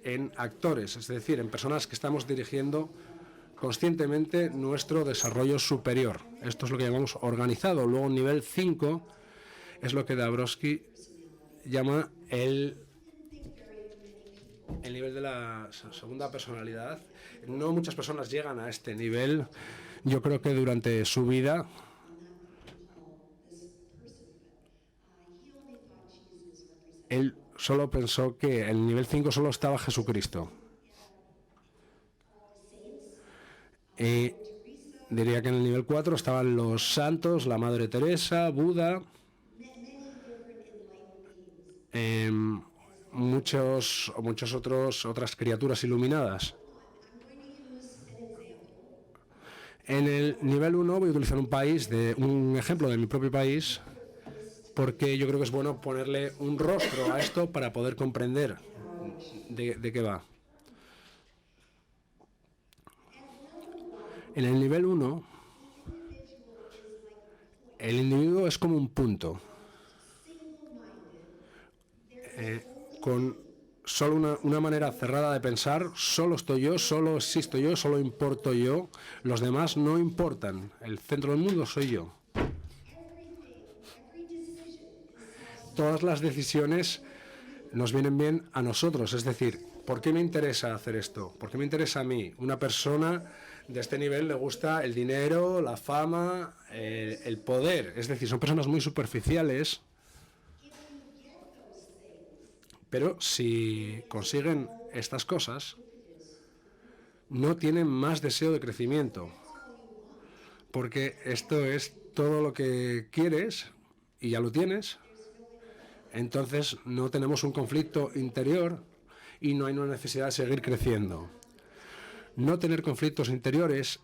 en actores, es decir, en personas que estamos dirigiendo conscientemente nuestro desarrollo superior. Esto es lo que llamamos organizado. Luego, nivel 5 es lo que Dabrowski llama el nivel de la segunda personalidad. No muchas personas llegan a este nivel. Yo creo que durante su vida él solo pensó que en el nivel 5 solo estaba Jesucristo. Y diría que en el nivel 4 estaban los santos, la Madre Teresa, Buda, muchos otras criaturas iluminadas. En el nivel 1 voy a utilizar un ejemplo de mi propio país, porque yo creo que es bueno ponerle un rostro a esto para poder comprender de qué va. En el nivel 1, el individuo es como un punto, con solo una manera cerrada de pensar. Solo estoy yo, solo existo yo, solo importo yo. Los demás no importan. El centro del mundo soy yo. Todas las decisiones nos vienen bien a nosotros. Es decir, ¿por qué me interesa hacer esto? ¿Por qué me interesa a mí? Una persona de este nivel le gusta el dinero, la fama, el poder. Es decir, son personas muy superficiales. Pero si consiguen estas cosas, no tienen más deseo de crecimiento, porque esto es todo lo que quieres y ya lo tienes. Entonces no tenemos un conflicto interior y no hay una necesidad de seguir creciendo. No tener conflictos interiores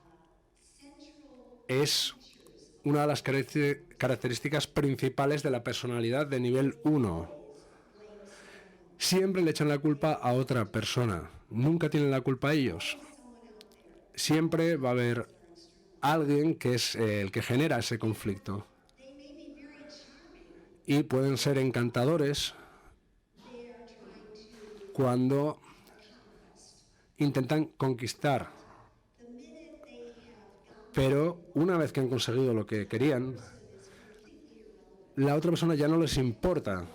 es una de las características principales de la personalidad de nivel 1. Siempre le echan la culpa a otra persona, nunca tienen la culpa ellos. Siempre va a haber alguien que es el que genera ese conflicto. Y pueden ser encantadores cuando intentan conquistar. Pero una vez que han conseguido lo que querían, la otra persona ya no les importa.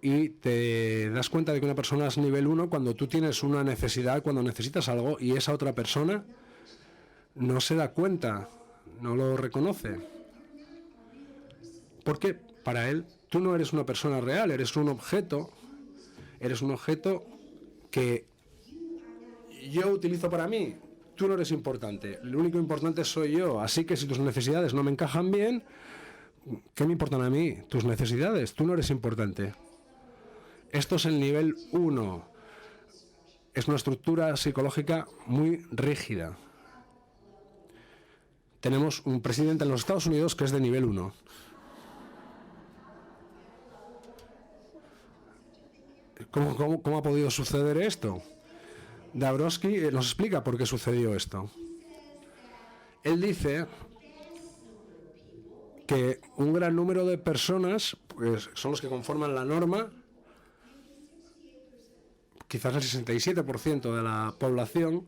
Y te das cuenta de que una persona es nivel 1 cuando tú tienes una necesidad, cuando necesitas algo, y esa otra persona no se da cuenta, no lo reconoce. Porque para él tú no eres una persona real, eres un objeto que yo utilizo para mí. Tú no eres importante, lo único importante soy yo, así que si tus necesidades no me encajan bien, ¿qué me importan a mí tus necesidades? Tú no eres importante. Esto es el nivel 1. Es una estructura psicológica muy rígida. Tenemos un presidente en los Estados Unidos que es de nivel 1. ¿Cómo ha podido suceder esto? Dabrowski nos explica por qué sucedió esto. Él dice que un gran número de personas, pues, son los que conforman la norma. Quizás el 67% de la población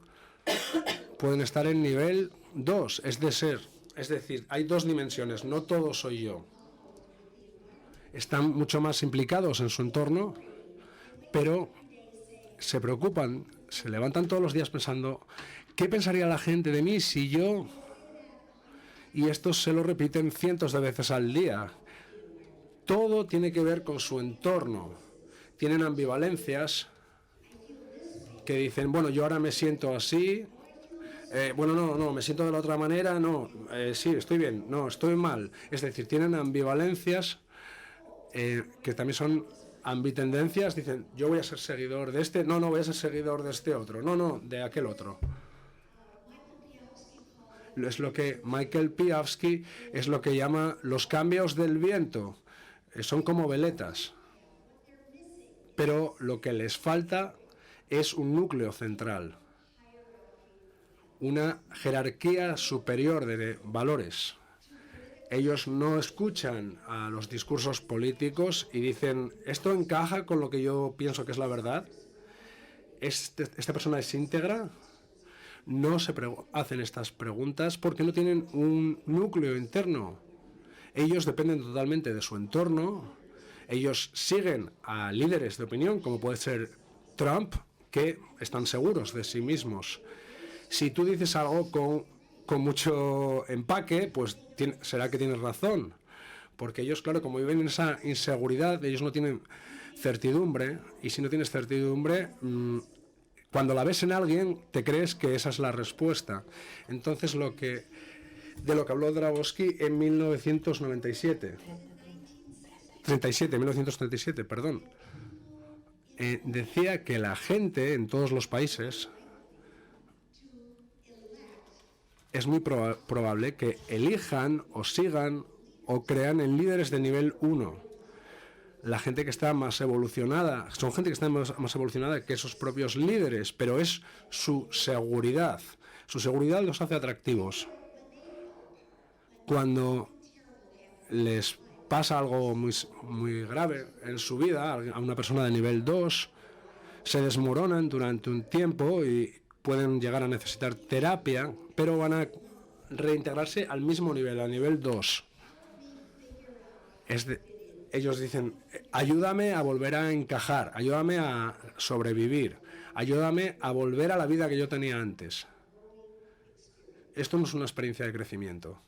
pueden estar en nivel 2, es decir, hay dos dimensiones, no todo soy yo. Están mucho más implicados en su entorno, pero se preocupan, se levantan todos los días pensando, ¿qué pensaría la gente de mí si yo? Y esto se lo repiten cientos de veces al día. Todo tiene que ver con su entorno. Tienen ambivalencias que dicen, bueno, yo ahora me siento así, no, me siento de la otra manera, no, sí, estoy bien, no, estoy mal. Es decir, tienen ambivalencias que también son ambitendencias, dicen, yo voy a ser seguidor de este, no, voy a ser seguidor de este otro, no, de aquel otro. Es lo que Michael Piawski es lo que llama los cambios del viento. Son como veletas. Pero lo que les falta es un núcleo central, una jerarquía superior de valores. Ellos no escuchan a los discursos políticos y dicen, ¿esto encaja con lo que yo pienso que es la verdad? esta persona es íntegra, no se hacen estas preguntas porque no tienen un núcleo interno. Ellos dependen totalmente de su entorno. Ellos siguen a líderes de opinión, como puede ser Trump, que están seguros de sí mismos. Si tú dices algo con mucho empaque, pues será que tienes razón. Porque ellos, claro, como viven en esa inseguridad, ellos no tienen certidumbre. Y si no tienes certidumbre, cuando la ves en alguien, te crees que esa es la respuesta. Entonces, de lo que habló Dabrowski en 1937, perdón, decía que la gente en todos los países es muy probable que elijan o sigan o crean en líderes de nivel 1. La gente que está más evolucionada, son gente que está más evolucionada que esos propios líderes, pero es su seguridad. Su seguridad los hace atractivos. Cuando les pasa algo muy grave en su vida, a una persona de nivel 2, se desmoronan durante un tiempo y pueden llegar a necesitar terapia, pero van a reintegrarse al mismo nivel, a nivel 2. Ellos dicen, ayúdame a volver a encajar, ayúdame a sobrevivir, ayúdame a volver a la vida que yo tenía antes. Esto no es una experiencia de crecimiento.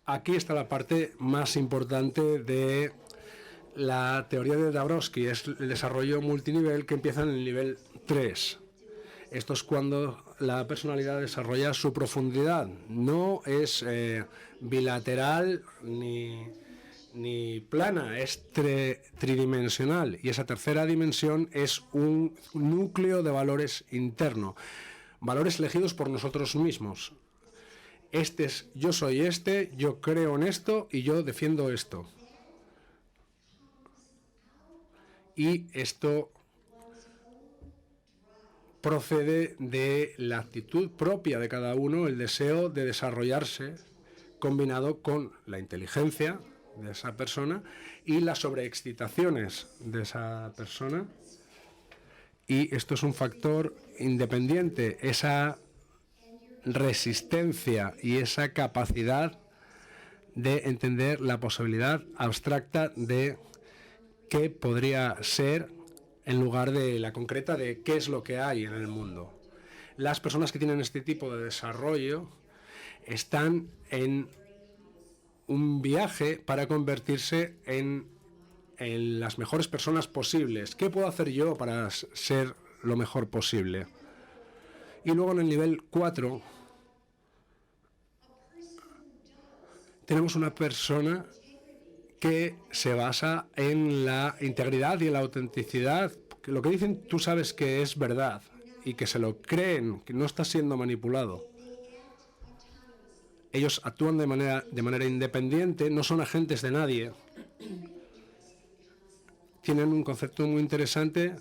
Aquí está la parte más importante de la teoría de Dabrowski, es el desarrollo multinivel que empieza en el nivel 3. Esto es cuando la personalidad desarrolla su profundidad. No es bilateral ni plana, es tridimensional. Y esa tercera dimensión es un núcleo de valores interno. Valores elegidos por nosotros mismos. Yo soy yo creo en esto y yo defiendo esto. Y esto procede de la actitud propia de cada uno, el deseo de desarrollarse, combinado con la inteligencia de esa persona y las sobreexcitaciones de esa persona. Y esto es un factor independiente, esa resistencia y esa capacidad de entender la posibilidad abstracta de qué podría ser en lugar de la concreta de qué es lo que hay en el mundo. Las personas que tienen este tipo de desarrollo están en un viaje para convertirse en las mejores personas posibles. ¿Qué puedo hacer yo para ser lo mejor posible? Y luego en el nivel 4 tenemos una persona que se basa en la integridad y en la autenticidad. Lo que dicen tú sabes que es verdad y que se lo creen, que no está siendo manipulado. Ellos actúan de manera independiente, no son agentes de nadie. Tienen un concepto muy interesante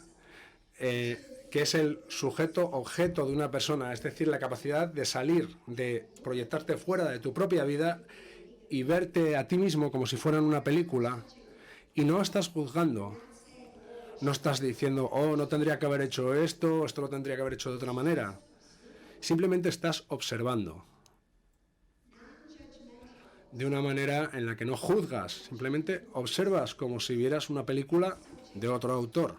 que es el sujeto-objeto de una persona, es decir, la capacidad de salir, de proyectarte fuera de tu propia vida y verte a ti mismo como si fuera una película, y no estás juzgando, no estás diciendo, oh, no tendría que haber hecho esto lo tendría que haber hecho de otra manera. Simplemente estás observando, de una manera en la que no juzgas, simplemente observas como si vieras una película de otro autor.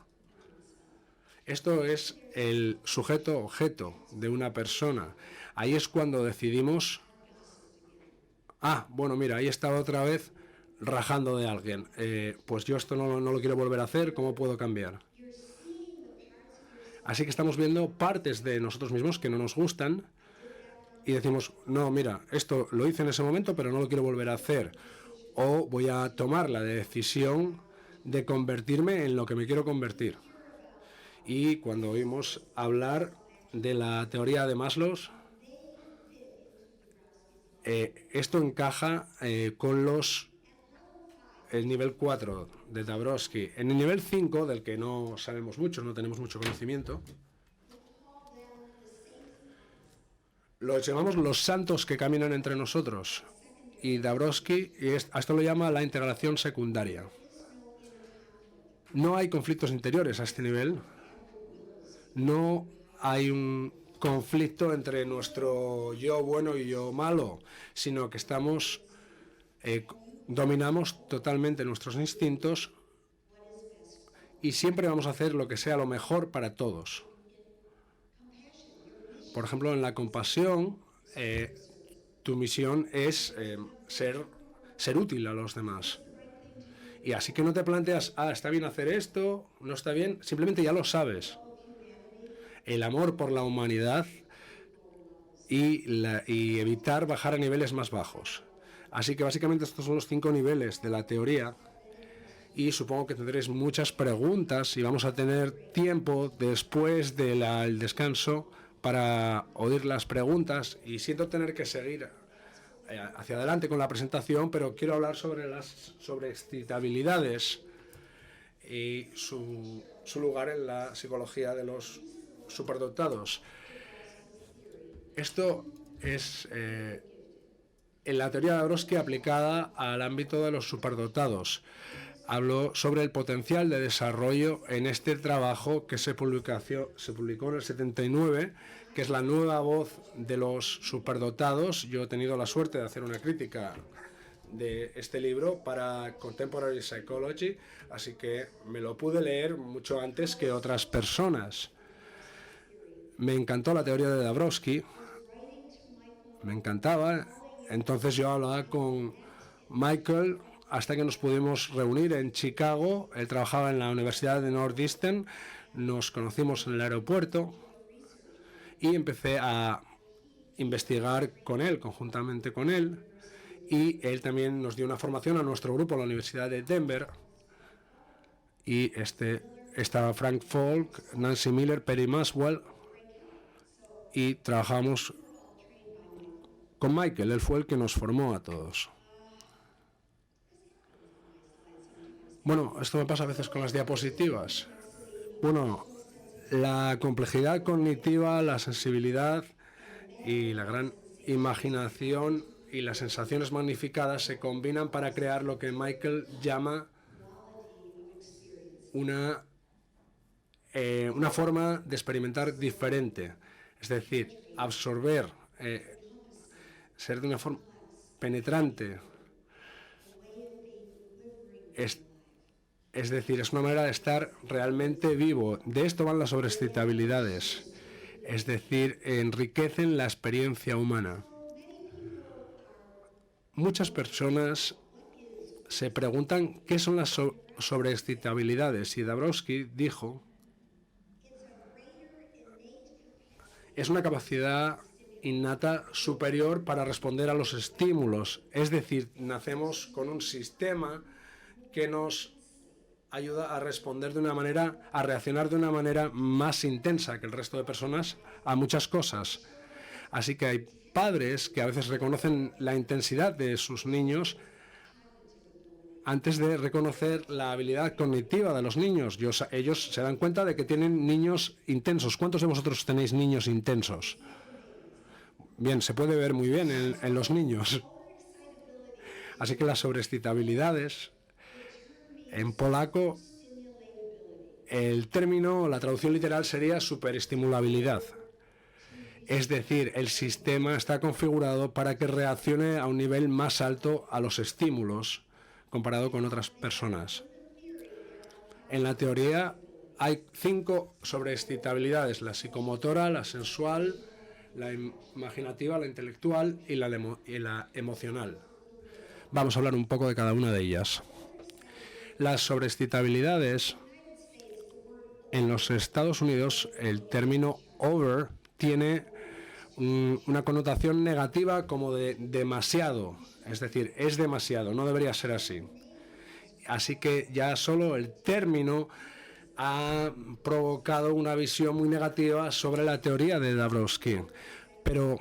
Esto es el sujeto-objeto de una persona. Ahí es cuando decidimos, bueno, mira, ahí estaba otra vez rajando de alguien. Pues yo esto no lo quiero volver a hacer, ¿cómo puedo cambiar? Así que estamos viendo partes de nosotros mismos que no nos gustan y decimos, no, mira, esto lo hice en ese momento, pero no lo quiero volver a hacer. O voy a tomar la decisión de convertirme en lo que me quiero convertir. Y cuando oímos hablar de la teoría de Maslow, esto encaja con el nivel 4 de Dabrowski. En el nivel 5, del que no sabemos mucho, no tenemos mucho conocimiento, lo llamamos los santos que caminan entre nosotros. y Dabrowski, y a esto lo llama la integración secundaria. No hay conflictos interiores a este nivel. No hay un conflicto entre nuestro yo bueno y yo malo, sino que dominamos totalmente nuestros instintos y siempre vamos a hacer lo que sea lo mejor para todos. Por ejemplo, en la compasión, tu misión es ser útil a los demás. Y así que no te planteas, está bien hacer esto, no está bien, simplemente ya lo sabes. El amor por la humanidad y evitar bajar a niveles más bajos. Así que básicamente estos son los 5 niveles de la teoría y supongo que tendréis muchas preguntas y vamos a tener tiempo después del descanso para oír las preguntas y siento tener que seguir hacia adelante con la presentación, pero quiero hablar sobre excitabilidades y su lugar en la psicología de los superdotados. Esto es en la teoría de Dabrowski aplicada al ámbito de los superdotados. Hablo sobre el potencial de desarrollo en este trabajo que se publicó en el 79, que es la nueva voz de los superdotados. Yo he tenido la suerte de hacer una crítica de este libro para Contemporary Psychology, así que me lo pude leer mucho antes que otras personas. Me encantó la teoría de Dabrowski, me encantaba. Entonces yo hablaba con Michael hasta que nos pudimos reunir en Chicago. Él trabajaba en la Universidad de Northeastern, nos conocimos en el aeropuerto y empecé a investigar con él, conjuntamente con él, y él también nos dio una formación a nuestro grupo en la Universidad de Denver, y estaba Frank Folk, Nancy Miller, Perry Maswell, y trabajamos con Michael. Él fue el que nos formó a todos. Bueno, esto me pasa a veces con las diapositivas. Bueno, la complejidad cognitiva, la sensibilidad y la gran imaginación y las sensaciones magnificadas se combinan para crear lo que Michael llama una forma de experimentar diferente. Es decir, absorber, ser de una forma penetrante. Es decir, es una manera de estar realmente vivo. De esto van las sobreexcitabilidades. Es decir, enriquecen la experiencia humana. Muchas personas se preguntan qué son las sobreexcitabilidades, y Dabrowski dijo: es una capacidad innata superior para responder a los estímulos. Es decir, nacemos con un sistema que nos ayuda a responder de una manera, a reaccionar de una manera más intensa que el resto de personas a muchas cosas. Así que hay padres que a veces reconocen la intensidad de sus niños antes de reconocer la habilidad cognitiva de los niños. Ellos se dan cuenta de que tienen niños intensos. ¿Cuántos de vosotros tenéis niños intensos? Bien, se puede ver muy bien en los niños. Así que las sobreexcitabilidades, en polaco, el término, la traducción literal sería superestimulabilidad. Es decir, el sistema está configurado para que reaccione a un nivel más alto a los estímulos comparado con otras personas. En la teoría hay 5 sobreexcitabilidades: la psicomotora, la sensual, la imaginativa, la intelectual y la emocional. Vamos a hablar un poco de cada una de ellas. Las sobreexcitabilidades, en los Estados Unidos, el término over tiene una connotación negativa como de demasiado. Es decir, es demasiado, no debería ser así. Así que ya solo el término ha provocado una visión muy negativa sobre la teoría de Dabrowski. Pero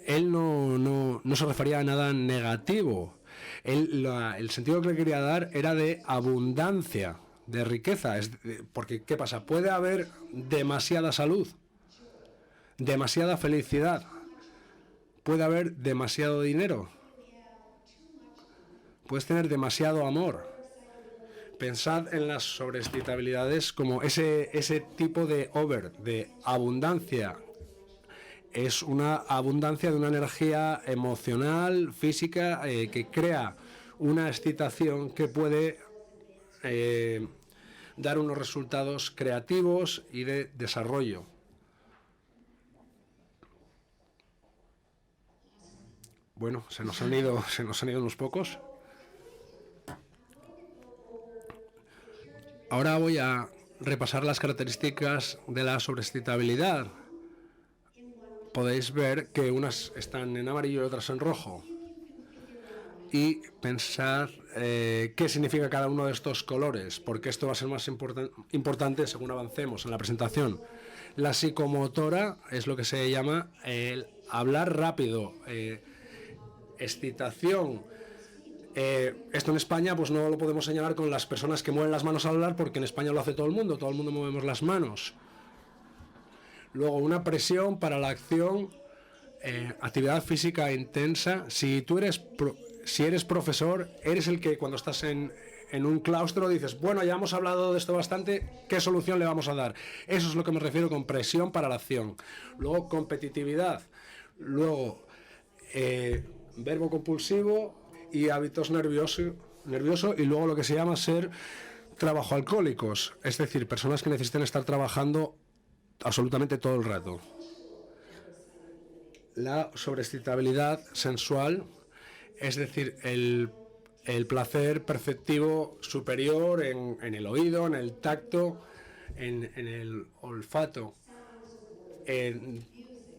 él no se refería a nada negativo. El sentido que le quería dar era de abundancia, de riqueza. Porque, ¿qué pasa? Puede haber demasiada salud, demasiada felicidad, puede haber demasiado dinero, puedes tener demasiado amor. Pensad en las sobreexcitabilidades como ese tipo de de abundancia. Es una abundancia de una energía emocional, física, que crea una excitación que puede dar unos resultados creativos y de desarrollo. Bueno, se nos han ido unos pocos. Ahora voy a repasar las características de la sobreexcitabilidad. Podéis ver que unas están en amarillo y otras en rojo. Y pensar qué significa cada uno de estos colores, porque esto va a ser más importante según avancemos en la presentación. La psicomotora es lo que se llama el hablar rápido, excitación. Esto en España pues no lo podemos señalar con las personas que mueven las manos al hablar, porque en España lo hace todo el mundo movemos las manos. Luego, una presión para la acción, actividad física intensa. Si eres profesor, eres el que cuando estás en un claustro dices, bueno, ya hemos hablado de esto bastante, ¿qué solución le vamos a dar? Eso es lo que me refiero con presión para la acción. Luego, competitividad. Luego, verbo compulsivo y hábitos nervioso, y luego lo que se llama ser trabajo alcohólicos, es decir, personas que necesitan estar trabajando absolutamente todo el rato. La sobreexcitabilidad sensual, es decir, el placer perceptivo superior en el oído, en el tacto, en el olfato.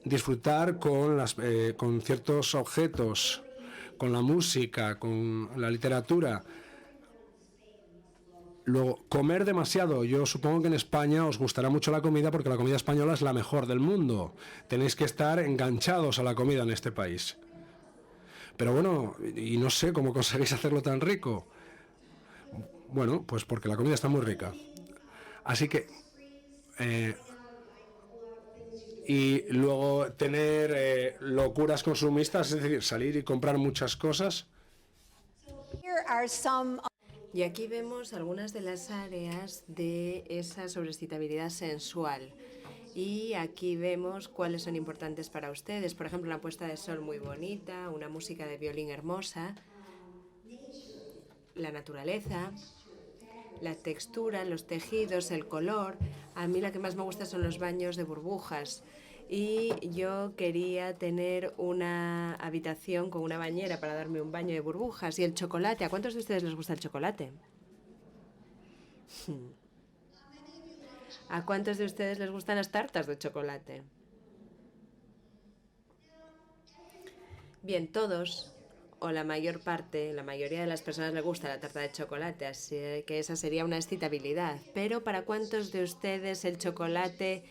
Disfrutar con ciertos objetos, con la música, con la literatura. Luego, comer demasiado. Yo supongo que en España os gustará mucho la comida, porque la comida española es la mejor del mundo. Tenéis que estar enganchados a la comida en este país. Pero bueno, y no sé cómo conseguís hacerlo tan rico. Bueno, pues porque la comida está muy rica. Así que... y luego tener locuras consumistas, es decir, salir y comprar muchas cosas. Y aquí vemos algunas de las áreas de esa sobreexcitabilidad sensual. Y aquí vemos cuáles son importantes para ustedes. Por ejemplo, una puesta de sol muy bonita, una música de violín hermosa, la naturaleza, la textura, los tejidos, el color. A mí la que más me gusta son los baños de burbujas. Y yo quería tener una habitación con una bañera para darme un baño de burbujas. Y el chocolate. ¿A cuántos de ustedes les gusta el chocolate? ¿A cuántos de ustedes les gustan las tartas de chocolate? Bien, todos, o la mayor parte, la mayoría de las personas les gusta la tarta de chocolate, así que esa sería una excitabilidad. Pero ¿para cuántos de ustedes el chocolate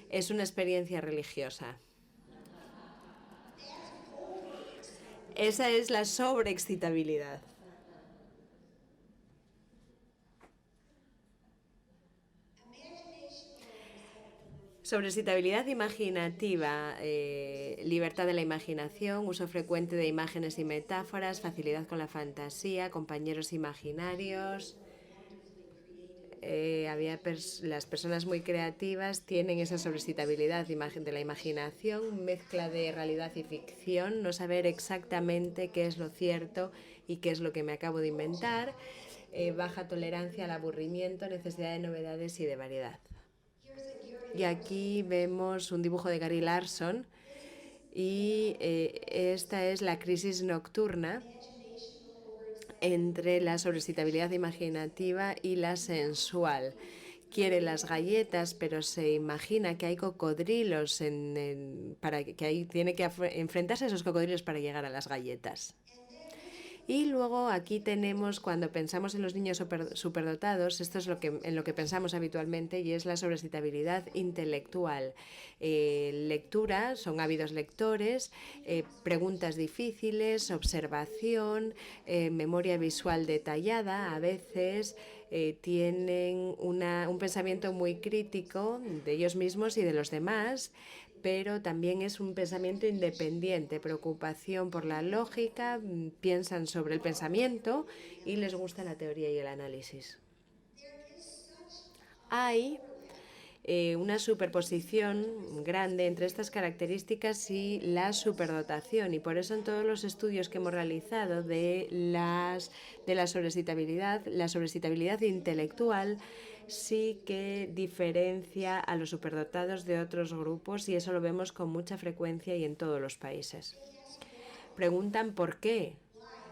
es una experiencia religiosa? Esa es la sobreexcitabilidad. Sobreexcitabilidad imaginativa, libertad de la imaginación, uso frecuente de imágenes y metáforas, facilidad con la fantasía, compañeros imaginarios. Las personas muy creativas tienen esa sobreexcitabilidad de la imaginación, mezcla de realidad y ficción, no saber exactamente qué es lo cierto y qué es lo que me acabo de inventar, baja tolerancia al aburrimiento, necesidad de novedades y de variedad. Y aquí vemos un dibujo de Gary Larson y esta es la crisis nocturna entre la sobreexcitabilidad imaginativa y la sensual. Quiere las galletas, pero se imagina que hay cocodrilos, tiene que enfrentarse a esos cocodrilos para llegar a las galletas. Y luego aquí tenemos, cuando pensamos en los niños superdotados, esto es en lo que pensamos habitualmente, y es la sobreexcitabilidad intelectual. Lectura, son ávidos lectores, preguntas difíciles, observación, memoria visual detallada, a veces tienen un pensamiento muy crítico de ellos mismos y de los demás, pero también es un pensamiento independiente, preocupación por la lógica, piensan sobre el pensamiento y les gusta la teoría y el análisis. Hay una superposición grande entre estas características y la superdotación, y por eso en todos los estudios que hemos realizado de la sobrecitabilidad intelectual sí que diferencia a los superdotados de otros grupos, y eso lo vemos con mucha frecuencia y en todos los países. Preguntan ¿por qué?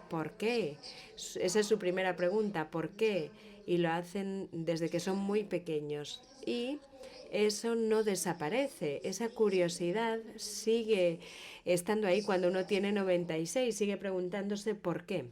¿Por qué? Esa es su primera pregunta, ¿por qué? Y lo hacen desde que son muy pequeños. Y eso no desaparece, esa curiosidad sigue estando ahí cuando uno tiene 96, sigue preguntándose por qué.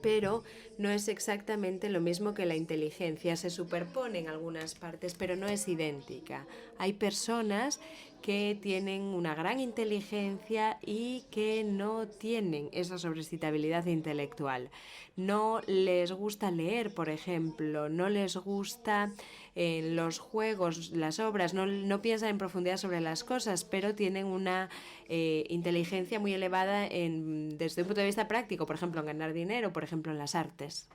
Pero no es exactamente lo mismo que la inteligencia. Se superpone en algunas partes, pero no es idéntica. Hay personas que tienen una gran inteligencia y que no tienen esa sobrecitabilidad intelectual. No les gusta leer, por ejemplo, no les gusta los juegos, las obras, no piensan en profundidad sobre las cosas, pero tienen una inteligencia muy elevada desde un punto de vista práctico, por ejemplo, en ganar dinero, por ejemplo, en las artes.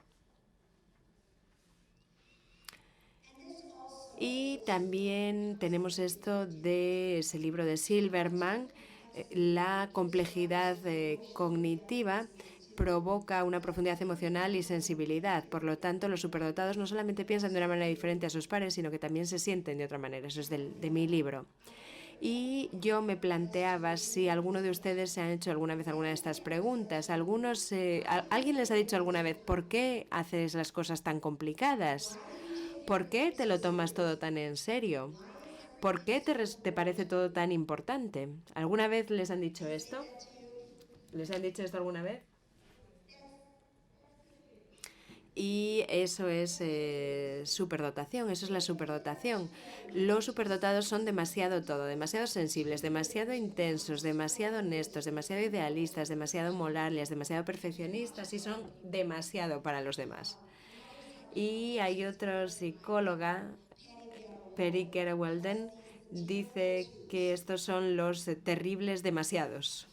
Y también tenemos esto de ese libro de Silverman, la complejidad cognitiva provoca una profundidad emocional y sensibilidad. Por lo tanto, los superdotados no solamente piensan de una manera diferente a sus pares, sino que también se sienten de otra manera. Eso es de mi libro. Y yo me planteaba si alguno de ustedes se han hecho alguna vez alguna de estas preguntas. ¿Alguien les ha dicho alguna vez por qué haces las cosas tan complicadas? ¿Por qué te lo tomas todo tan en serio? ¿Por qué te parece todo tan importante? ¿Alguna vez les han dicho esto? ¿Les han dicho esto alguna vez? Y eso es superdotación, eso es la superdotación. Los superdotados son demasiado todo, demasiado sensibles, demasiado intensos, demasiado honestos, demasiado idealistas, demasiado morales, demasiado perfeccionistas y son demasiado para los demás. Y hay otro psicóloga, Perry Kerewelden, dice que estos son los terribles demasiados.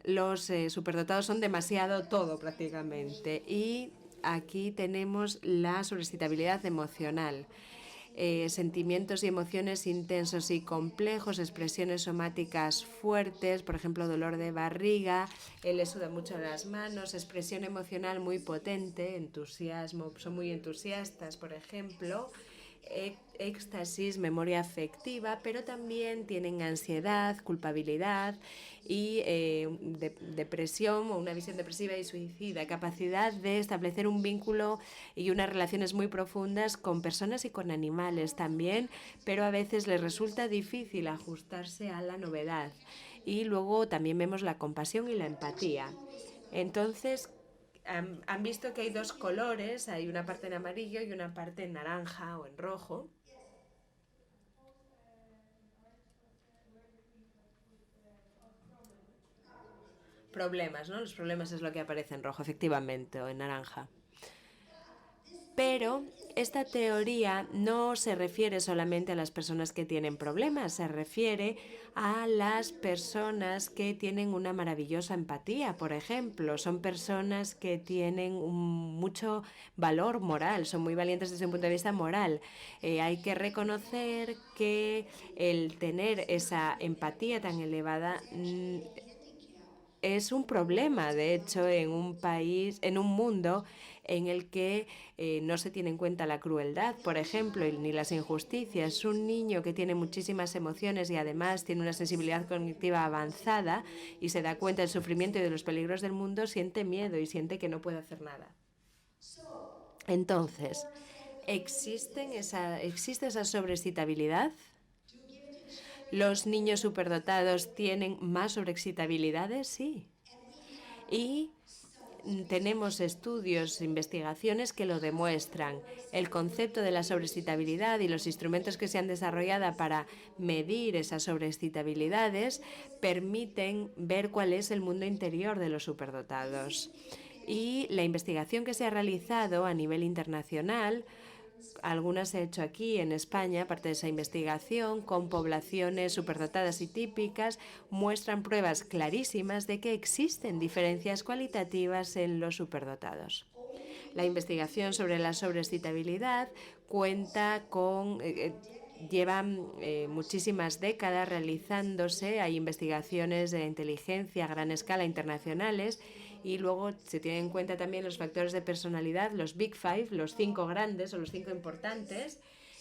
Los superdotados son demasiado todo prácticamente. Y aquí tenemos la sobrecitabilidad emocional. Sentimientos y emociones intensos y complejos, expresiones somáticas fuertes, por ejemplo, dolor de barriga, le sudan mucho las manos, expresión emocional muy potente, entusiasmo, son muy entusiastas, por ejemplo, éxtasis, memoria afectiva, pero también tienen ansiedad, culpabilidad y depresión o una visión depresiva y suicida, capacidad de establecer un vínculo y unas relaciones muy profundas con personas y con animales también, pero a veces les resulta difícil ajustarse a la novedad. Y luego también vemos la compasión y la empatía. Entonces, han visto que hay dos colores, hay una parte en amarillo y una parte en naranja o en rojo. Problemas, ¿no? Los problemas es lo que aparece en rojo, efectivamente, o en naranja. Pero esta teoría no se refiere solamente a las personas que tienen problemas, se refiere a las personas que tienen una maravillosa empatía, por ejemplo. Son personas que tienen mucho valor moral, son muy valientes desde un punto de vista moral. Hay que reconocer que el tener esa empatía tan elevada es un problema, de hecho, en un país, en un mundo en el que no se tiene en cuenta la crueldad, por ejemplo, ni las injusticias. Un niño que tiene muchísimas emociones y además tiene una sensibilidad cognitiva avanzada y se da cuenta del sufrimiento y de los peligros del mundo, siente miedo y siente que no puede hacer nada. Entonces, ¿existe esa sobreexcitabilidad? ¿Los niños superdotados tienen más sobreexcitabilidades? Sí. Y tenemos estudios, investigaciones que lo demuestran. El concepto de la sobreexcitabilidad y los instrumentos que se han desarrollado para medir esas sobreexcitabilidades permiten ver cuál es el mundo interior de los superdotados. Y la investigación que se ha realizado a nivel internacional, algunas se ha hecho aquí en España, parte de esa investigación, con poblaciones superdotadas y típicas, muestran pruebas clarísimas de que existen diferencias cualitativas en los superdotados. La investigación sobre la sobreexcitabilidad cuenta con... llevan muchísimas décadas realizándose, hay investigaciones de inteligencia a gran escala internacionales, y luego se tienen en cuenta también los factores de personalidad, los Big Five, los 5 grandes o los 5 importantes,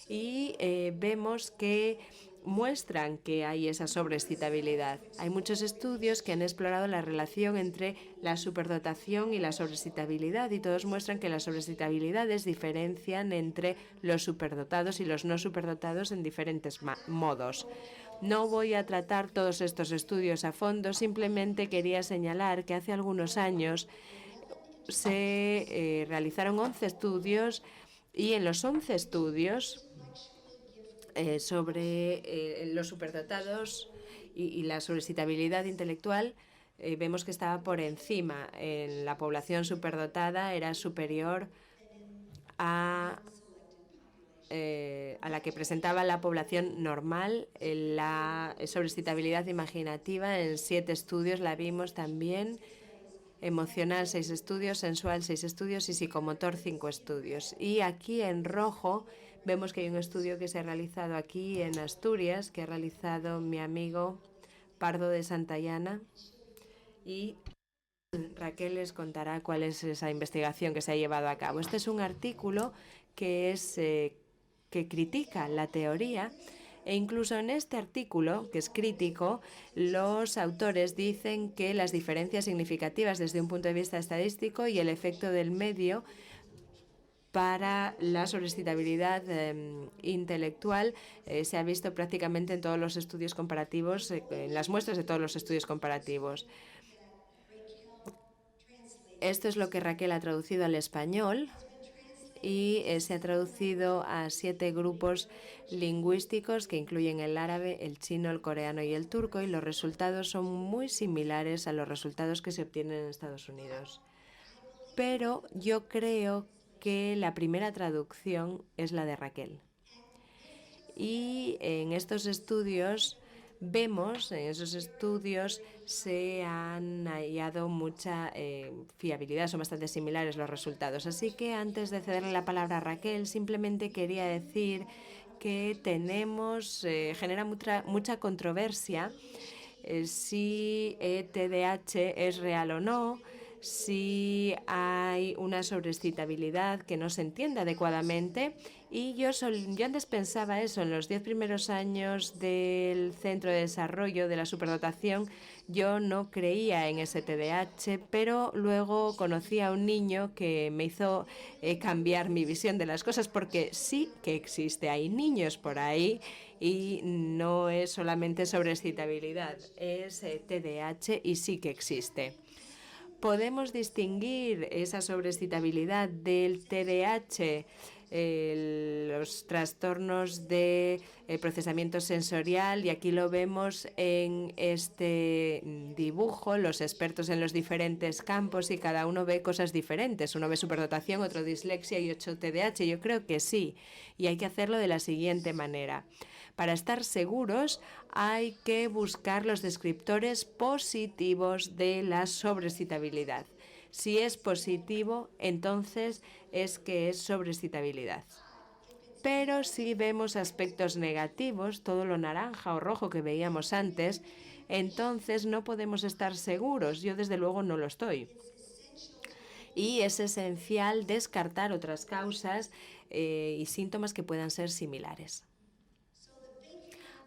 y vemos que muestran que hay esa sobreexcitabilidad. Hay muchos estudios que han explorado la relación entre la superdotación y la sobreexcitabilidad, y todos muestran que las sobreexcitabilidades diferencian entre los superdotados y los no superdotados en diferentes modos. No voy a tratar todos estos estudios a fondo, simplemente quería señalar que hace algunos años se realizaron 11 estudios, y en los 11 estudios sobre los superdotados y la sobreexcitabilidad intelectual, vemos que estaba por encima. En la población superdotada era superior a la que presentaba la población normal. La sobreexcitabilidad imaginativa en 7 estudios la vimos también, emocional 6 estudios, sensual 6 estudios y psicomotor 5 estudios. Y aquí en rojo vemos que hay un estudio que se ha realizado aquí en Asturias, que ha realizado mi amigo Pardo de Santayana, y Raquel les contará cuál es esa investigación que se ha llevado a cabo. Este es un artículo que que critica la teoría, e incluso en este artículo, que es crítico, los autores dicen que las diferencias significativas desde un punto de vista estadístico y el efecto del medio para la sobreexcitabilidad intelectual se ha visto prácticamente en todos los estudios comparativos, en las muestras de todos los estudios comparativos. Esto es lo que Raquel ha traducido al español, y se ha traducido a 7 grupos lingüísticos que incluyen el árabe, el chino, el coreano y el turco, y los resultados son muy similares a los resultados que se obtienen en Estados Unidos. Pero yo creo que la primera traducción es la de Raquel. Y en estos estudios vemos, en esos estudios se han hallado mucha fiabilidad, son bastante similares los resultados. Así que antes de cederle la palabra a Raquel, simplemente quería decir que genera mucha controversia si TDAH es real o no, si hay una sobreexcitabilidad que no se entiende adecuadamente. Y yo antes pensaba eso, en los 10 primeros años del Centro de Desarrollo de la Superdotación, yo no creía en ese TDAH, pero luego conocí a un niño que me hizo cambiar mi visión de las cosas, porque sí que existe, hay niños por ahí, y no es solamente sobreexcitabilidad, es TDAH y sí que existe. Podemos distinguir esa sobreexcitabilidad del TDAH, los trastornos de procesamiento sensorial, y aquí lo vemos en este dibujo, los expertos en los diferentes campos, y cada uno ve cosas diferentes. Uno ve superdotación, otro dislexia y otro TDAH. Yo creo que sí, y hay que hacerlo de la siguiente manera. Para estar seguros hay que buscar los descriptores positivos de la sobreexcitabilidad. Si es positivo, entonces es que es sobreexcitabilidad. Pero si vemos aspectos negativos, todo lo naranja o rojo que veíamos antes, entonces no podemos estar seguros. Yo desde luego no lo estoy. Y es esencial descartar otras causas y síntomas que puedan ser similares.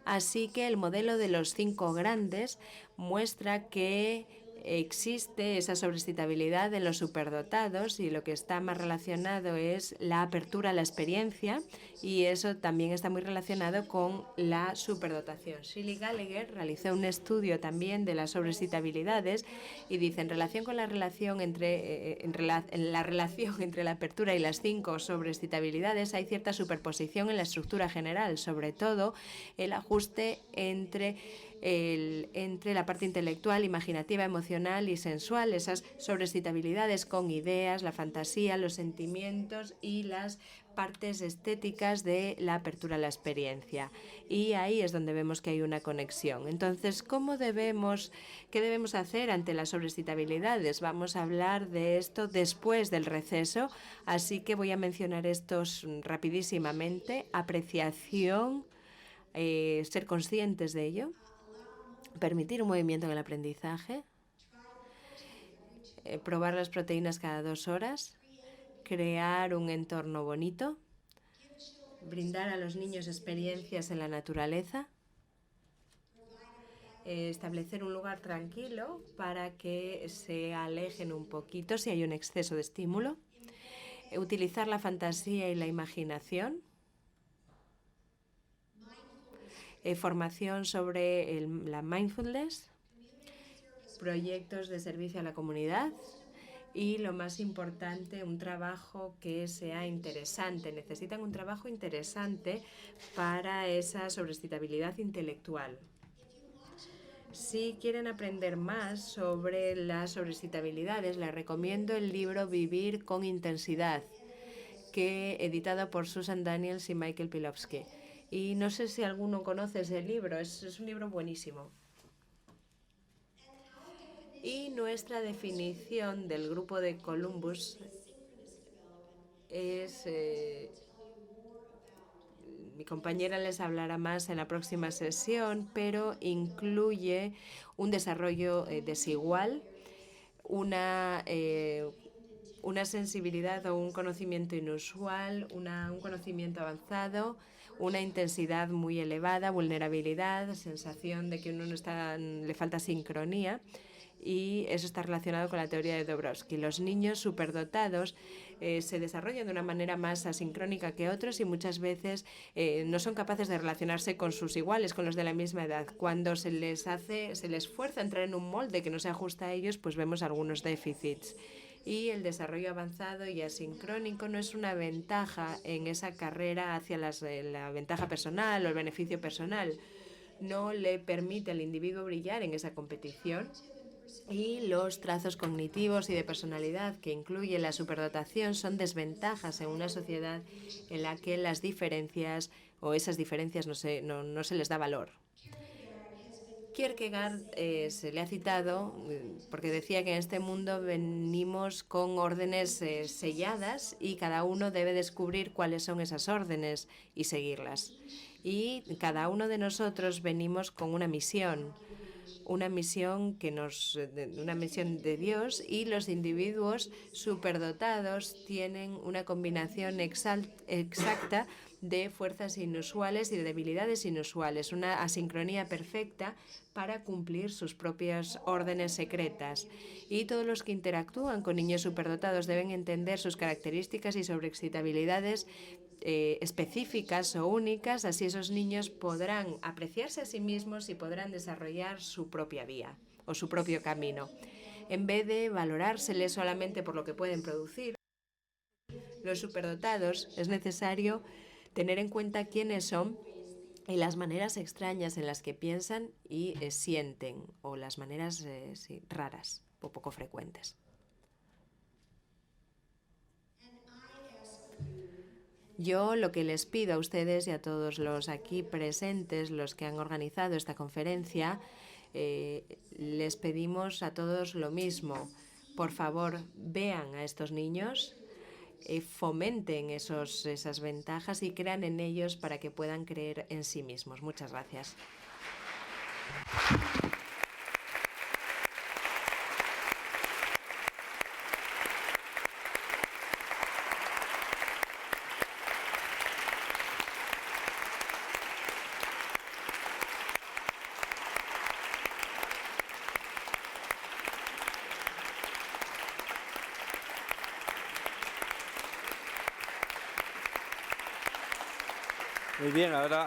Así que el modelo de los 5 grandes muestra que existe esa sobreexcitabilidad en los superdotados y lo que está más relacionado es la apertura a la experiencia y eso también está muy relacionado con la superdotación. Shelley Gallagher realizó un estudio también de las sobreexcitabilidades y dice en relación con la relación entre la relación entre la apertura y las 5 sobreexcitabilidades hay cierta superposición en la estructura general, sobre todo el ajuste entre la parte intelectual, imaginativa, emocional y sensual, esas sobreexcitabilidades con ideas, la fantasía, los sentimientos y las partes estéticas de la apertura a la experiencia. Y ahí es donde vemos que hay una conexión. Entonces, ¿qué debemos hacer ante las sobreexcitabilidades? Vamos a hablar de esto después del receso, así que voy a mencionar estos rapidísimamente. Apreciación, ser conscientes de ello. Permitir un movimiento en el aprendizaje, probar las proteínas cada 2 horas, crear un entorno bonito, brindar a los niños experiencias en la naturaleza, establecer un lugar tranquilo para que se alejen un poquito si hay un exceso de estímulo, utilizar la fantasía y la imaginación, formación sobre la mindfulness, proyectos de servicio a la comunidad y, lo más importante, un trabajo que sea interesante. Necesitan un trabajo interesante para esa sobreexcitabilidad intelectual. Si quieren aprender más sobre las sobreexcitabilidades, les recomiendo el libro Vivir con intensidad, editado por Susan Daniels y Michael Pilowsky. Y no sé si alguno conoce ese libro, es un libro buenísimo. Y nuestra definición del grupo de Columbus es... mi compañera les hablará más en la próxima sesión, pero incluye un desarrollo desigual, una sensibilidad o un conocimiento inusual, un conocimiento avanzado, una intensidad muy elevada, vulnerabilidad, sensación de que uno le falta sincronía, y eso está relacionado con la teoría de Dobrowski. Los niños superdotados se desarrollan de una manera más asincrónica que otros y muchas veces no son capaces de relacionarse con sus iguales, con los de la misma edad. Cuando se les fuerza a entrar en un molde que no se ajusta a ellos, pues vemos algunos déficits. Y el desarrollo avanzado y asincrónico no es una ventaja en esa carrera hacia la ventaja personal o el beneficio personal. No le permite al individuo brillar en esa competición. Y los trazos cognitivos y de personalidad que incluye la superdotación son desventajas en una sociedad en la que las diferencias o esas diferencias no se les da valor. Kierkegaard se le ha citado porque decía que en este mundo venimos con órdenes selladas y cada uno debe descubrir cuáles son esas órdenes y seguirlas. Y cada uno de nosotros venimos con una misión de Dios, y los individuos superdotados tienen una combinación exacta de fuerzas inusuales y de debilidades inusuales, una asincronía perfecta para cumplir sus propias órdenes secretas. Y todos los que interactúan con niños superdotados deben entender sus características y sobreexcitabilidades específicas o únicas, así esos niños podrán apreciarse a sí mismos y podrán desarrollar su propia vía o su propio camino. En vez de valorárseles solamente por lo que pueden producir, los superdotados es necesario tener en cuenta quiénes son y las maneras extrañas en las que piensan y sienten, o las maneras raras o poco frecuentes. Yo lo que les pido a ustedes y a todos los aquí presentes, los que han organizado esta conferencia, les pedimos a todos lo mismo. Por favor, vean a estos niños, fomenten esas ventajas y crean en ellos para que puedan creer en sí mismos. Muchas gracias. Muy bien, ahora